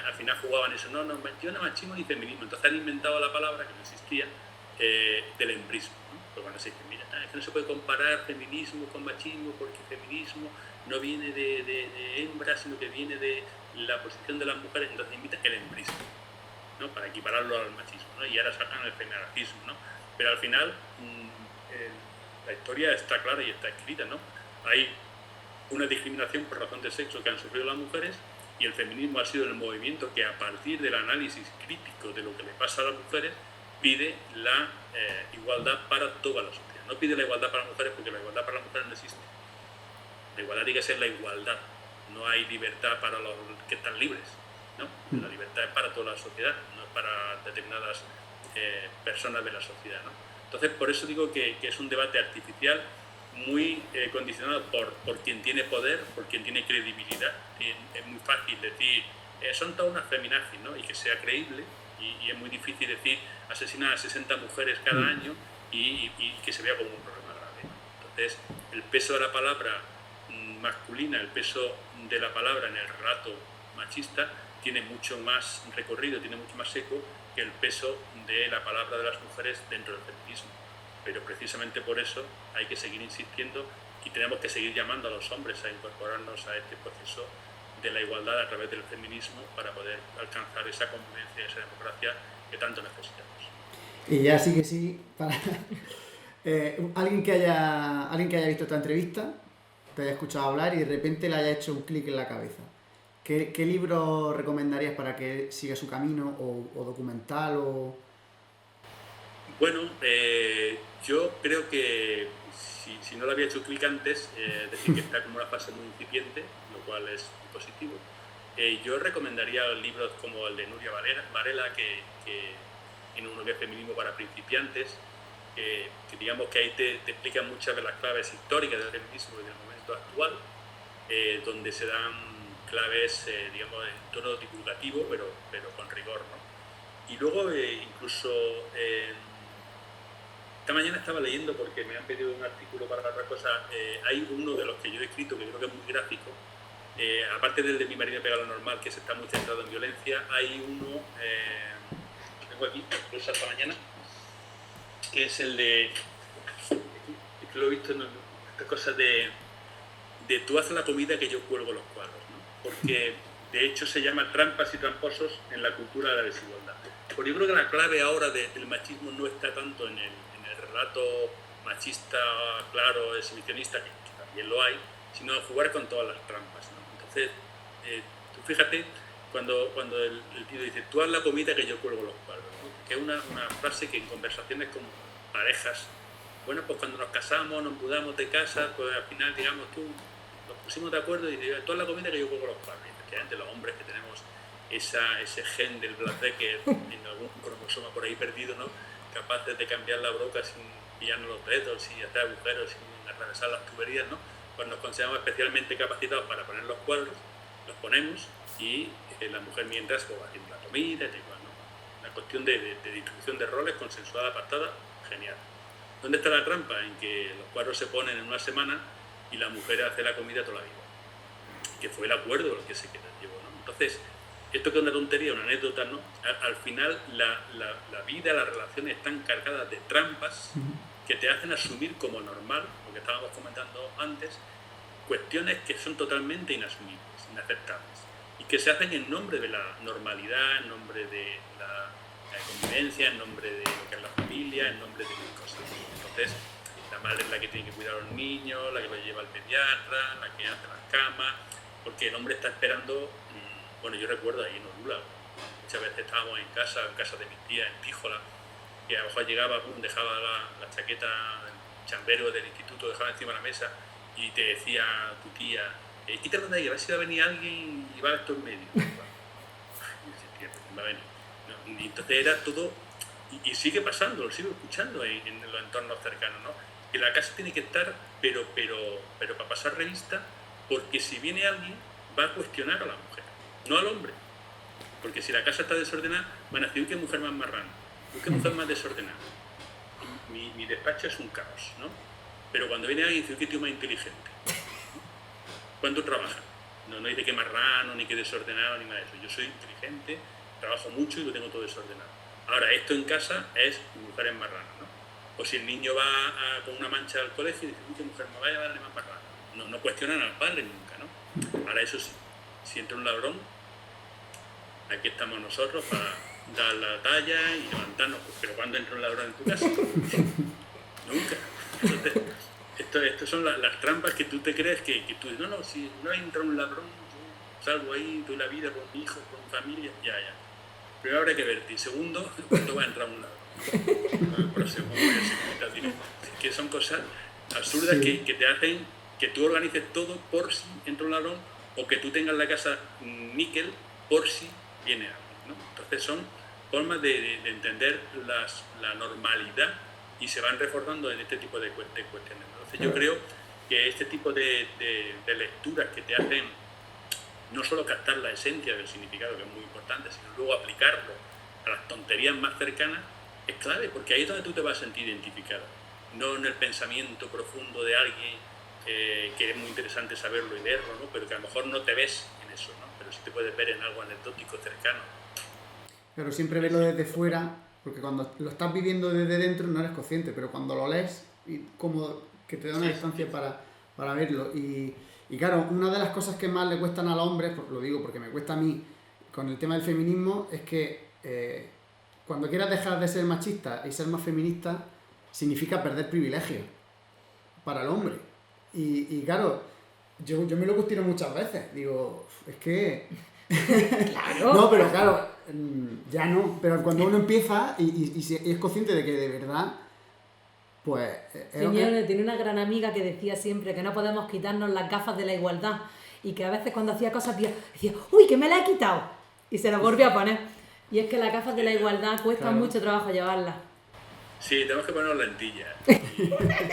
al final jugaban eso, yo no machismo ni feminismo, entonces han inventado la palabra que no existía, del embrismo, ¿no? Pues cuando se dice, mira, es que no se puede comparar feminismo con machismo porque feminismo no viene de hembras, sino que viene de la posición de las mujeres, entonces invitan el embrismo, ¿no? Para equipararlo al machismo, ¿no? Y ahora sacan el feminazismo, ¿no? Pero al final la historia está clara y está escrita, ¿no? Hay una discriminación por razón de sexo que han sufrido las mujeres y el feminismo ha sido el movimiento que a partir del análisis crítico de lo que le pasa a las mujeres pide la igualdad para toda la sociedad. No pide la igualdad para las mujeres porque la igualdad para las mujeres no existe. La igualdad tiene que ser la igualdad. No hay libertad para los que están libres, ¿no? La libertad es para toda la sociedad, no es para determinadas personas de la sociedad, ¿no? Entonces, por eso digo que es un debate artificial muy condicionado por quien tiene poder, por quien tiene credibilidad. Es muy fácil decir, son todas unas feminazis, ¿no? Y que sea creíble, y es muy difícil decir, asesinan a 60 mujeres cada año y que se vea como un problema grave, ¿no? Entonces, el peso de la palabra masculina, el peso de la palabra en el relato machista tiene mucho más recorrido, tiene mucho más eco que el peso de la palabra de las mujeres dentro del feminismo. Pero precisamente por eso hay que seguir insistiendo y tenemos que seguir llamando a los hombres a incorporarnos a este proceso de la igualdad a través del feminismo para poder alcanzar esa convivencia, esa democracia que tanto necesitamos. Y ya sí que sí, para alguien que haya visto esta entrevista, te haya escuchado hablar y de repente le haya hecho un clic en la cabeza. ¿Qué libro recomendarías para que siga su camino o documental o...? Bueno, yo creo que si no lo había hecho clic antes, es decir, que está como una fase muy incipiente, lo cual es positivo. Yo recomendaría libros como el de Nuria Varela, que tiene uno que es Feminismo para principiantes, que digamos que ahí te explica muchas de las claves históricas del feminismo y del momento actual, donde se dan claves, digamos, en tono divulgativo, pero con rigor, ¿no? Y luego, incluso, esta mañana estaba leyendo, porque me han pedido un artículo para otra cosa, hay uno de los que yo he escrito, que creo que es muy gráfico, aparte del de Mi marido pega lo normal, que está muy centrado en violencia, hay uno, lo tengo aquí, incluso esta mañana, que es el de, que lo he visto en estas cosas de tú haces la comida que yo cuelgo los cuadros, ¿no? Porque de hecho se llama Trampas y tramposos en la cultura de la desigualdad. Porque yo creo que la clave ahora del machismo no está tanto en el relato machista, claro, exhibicionista, que también lo hay, sino en jugar con todas las trampas, ¿no? Entonces, tú fíjate, cuando el tío dice, tú haz la comida que yo cuelgo los cuadros, ¿no? Que es una frase que en conversaciones con parejas, bueno, pues cuando nos casamos, nos mudamos de casa, pues al final, digamos, nos pusimos de acuerdo y dices, tú haz la comida que yo cuelgo los cuadros. Y efectivamente los hombres que tenemos ese gen del Blackbecker en algún cromosoma por ahí perdido, ¿no? Capaces de cambiar la broca sin pillarnos los dedos, sin hacer agujeros, sin atravesar las tuberías, ¿no? Pues nos consideramos especialmente capacitados para poner los cuadros, los ponemos y la mujer mientras pues, haciendo la comida, igual, ¿no? Una cuestión de distribución de roles consensuada, pactada, genial. ¿Dónde está la trampa? En que los cuadros se ponen en una semana y la mujer hace la comida toda la vida. Que fue el acuerdo el que se llevó, ¿no? Entonces, esto que es una tontería, una anécdota, ¿no? Al final la vida, las relaciones están cargadas de trampas que te hacen asumir como normal, lo que estábamos comentando antes, cuestiones que son totalmente inasumibles, inaceptables, y que se hacen en nombre de la normalidad, en nombre de la convivencia, en nombre de lo que es la familia, en nombre de mil cosas. Entonces, la madre es la que tiene que cuidar a los niños, la que los lleva al pediatra, la que hace las camas, porque el hombre está esperando. Bueno, yo recuerdo ahí en Orula, muchas veces estábamos en casa de mis tías, en Tíjola, y a lo mejor llegaba, pum, dejaba la chaqueta, el chambero del instituto, dejaba encima de la mesa y te decía tu tía, quítalo de ahí, a ver si va a venir alguien y va a esto en medio. Y decía, tía, pues va a venir. No, y entonces era todo, y sigue pasando, lo sigo escuchando en los entornos cercanos, ¿no? Que la casa tiene que estar, pero para pasar revista, porque si viene alguien va a cuestionar a la mujer, no al hombre. Porque si la casa está desordenada, van a decir, qué mujer más marrana, qué mujer más desordenada. Mi despacho es un caos, ¿no? Pero cuando viene alguien, dice, qué tío más inteligente. ¿Cuánto trabaja? No dice que marrano, ni que desordenado, ni nada de eso. Yo soy inteligente, trabajo mucho y lo tengo todo desordenado. Ahora, esto en casa es mujeres marranas, ¿no? O si el niño va con una mancha al colegio y dice, qué mujer me vaya a darle más marrana. No cuestionan al padre nunca, ¿no? Ahora, eso sí, si entra un ladrón, aquí estamos nosotros para dar la talla y levantarnos. Pero ¿cuándo entra un ladrón en tu casa? Nunca. Entonces, esto son las trampas que tú te crees que tú dices, no, si no entra un ladrón, yo salgo ahí, doy la vida por mi hijo, por mi familia, ya. Primero habrá que verte, y segundo, ¿cuándo va a entrar un ladrón? Por segundo, que son cosas absurdas que te hacen que tú organices todo por si entra un ladrón, o que tú tengas la casa níquel por si viene alguien, ¿no? Entonces son formas de entender la normalidad y se van reforzando en este tipo de cuestiones. Entonces yo creo que este tipo de lecturas que te hacen no solo captar la esencia del significado, que es muy importante, sino luego aplicarlo a las tonterías más cercanas, es clave, porque ahí es donde tú te vas a sentir identificado, no en el pensamiento profundo de alguien que es muy interesante saberlo y leerlo, ¿no? Pero que a lo mejor no te ves en eso, ¿no? Pero sí te puedes ver en algo anecdótico cercano. Pero siempre verlo desde fuera, porque cuando lo estás viviendo desde dentro no eres consciente, pero cuando lo lees, y como que te da una distancia para verlo. Y claro, una de las cosas que más le cuestan a los hombres, lo digo porque me cuesta a mí, con el tema del feminismo, es que cuando quieras dejar de ser machista y ser más feminista, significa perder privilegios para el hombre. Y claro, yo me lo cuestiono muchas veces. Digo, es que... Claro. No, pero claro, ya no. Pero cuando uno empieza y es consciente de que de verdad, pues... Tiene una gran amiga que decía siempre que no podemos quitarnos las gafas de la igualdad y que a veces cuando hacía cosas decía, uy, que me la he quitado. Y se la volvió a poner. Y es que las gafas de la igualdad cuestan mucho trabajo llevarlas. Sí, tenemos que poner lentillas.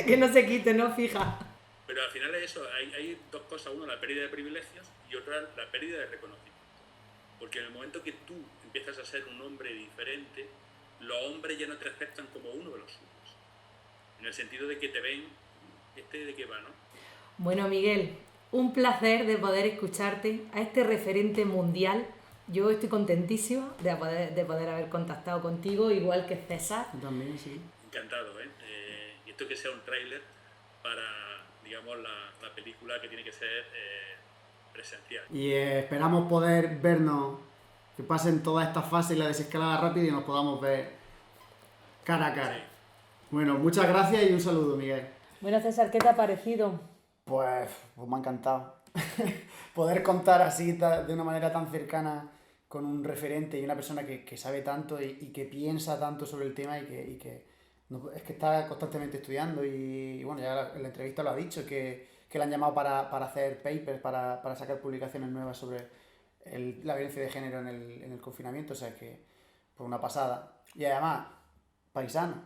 Que no se quite, no fija. Pero al final es eso, hay dos cosas. Uno, la pérdida de privilegios, y otra, la pérdida de reconocimiento. Porque en el momento que tú empiezas a ser un hombre diferente, los hombres ya no te aceptan como uno de los suyos. En el sentido de que te ven, de qué va, ¿no? Bueno, Miguel, un placer de poder escucharte a este referente mundial. Yo estoy contentísima de poder haber contactado contigo, igual que César. Yo también, sí. Encantado, ¿eh? Y esto que sea un tráiler para, digamos, la película que tiene que ser presencial. Y esperamos poder vernos, que pasen todas estas fases y la desescalada rápida y nos podamos ver cara a cara. Sí. Bueno, muchas gracias y un saludo, Miguel. Bueno, César, ¿qué te ha parecido? Pues me ha encantado. Poder contar así de una manera tan cercana con un referente y una persona que sabe tanto y que piensa tanto sobre el tema y que es que está constantemente estudiando y bueno, ya en la entrevista lo ha dicho, que le han llamado para hacer papers, para sacar publicaciones nuevas sobre la violencia de género en el confinamiento, o sea que pues una pasada. Y además, paisano,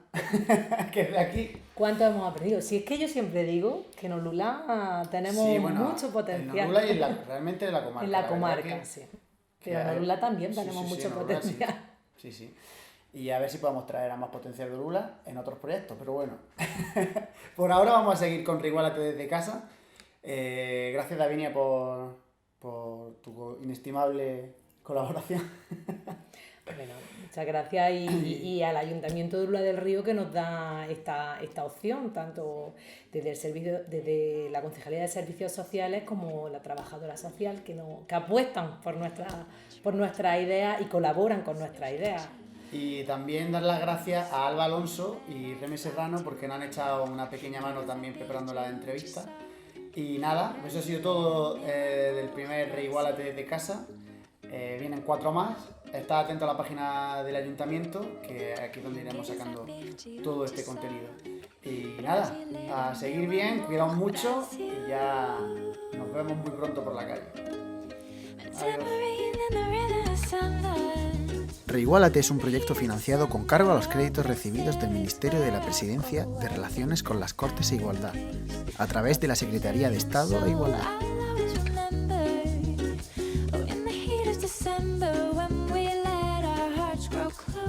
que es de aquí. ¿Cuánto hemos aprendido? Si es que yo siempre digo que en Olula tenemos mucho potencial. En Olula y realmente en la comarca. En la comarca, sí. Pero en Olula también tenemos mucho potencial. Sí. Y a ver si podemos traer a más potencial de Olula en otros proyectos, pero bueno. Por ahora vamos a seguir con Reiguálate desde casa. Gracias, Davinia, por tu inestimable colaboración. Bueno, muchas gracias y al Ayuntamiento de Olula del Río que nos da esta opción, tanto desde la Concejalía de Servicios Sociales como la trabajadora social que apuestan por nuestras ideas y colaboran con nuestras ideas. Y también dar las gracias a Alba Alonso y Remy Serrano porque nos han echado una pequeña mano también preparando la entrevista. Y nada, eso ha sido todo del primer Reiguálate desde casa. Vienen 4 más. Estad atento a la página del ayuntamiento, que aquí es donde iremos sacando todo este contenido. Y nada, a seguir bien, cuidaos mucho y ya nos vemos muy pronto por la calle. Adiós. Reiguálate es un proyecto financiado con cargo a los créditos recibidos del Ministerio de la Presidencia de Relaciones con las Cortes e Igualdad, a través de la Secretaría de Estado e Igualdad. December when we let our hearts grow close.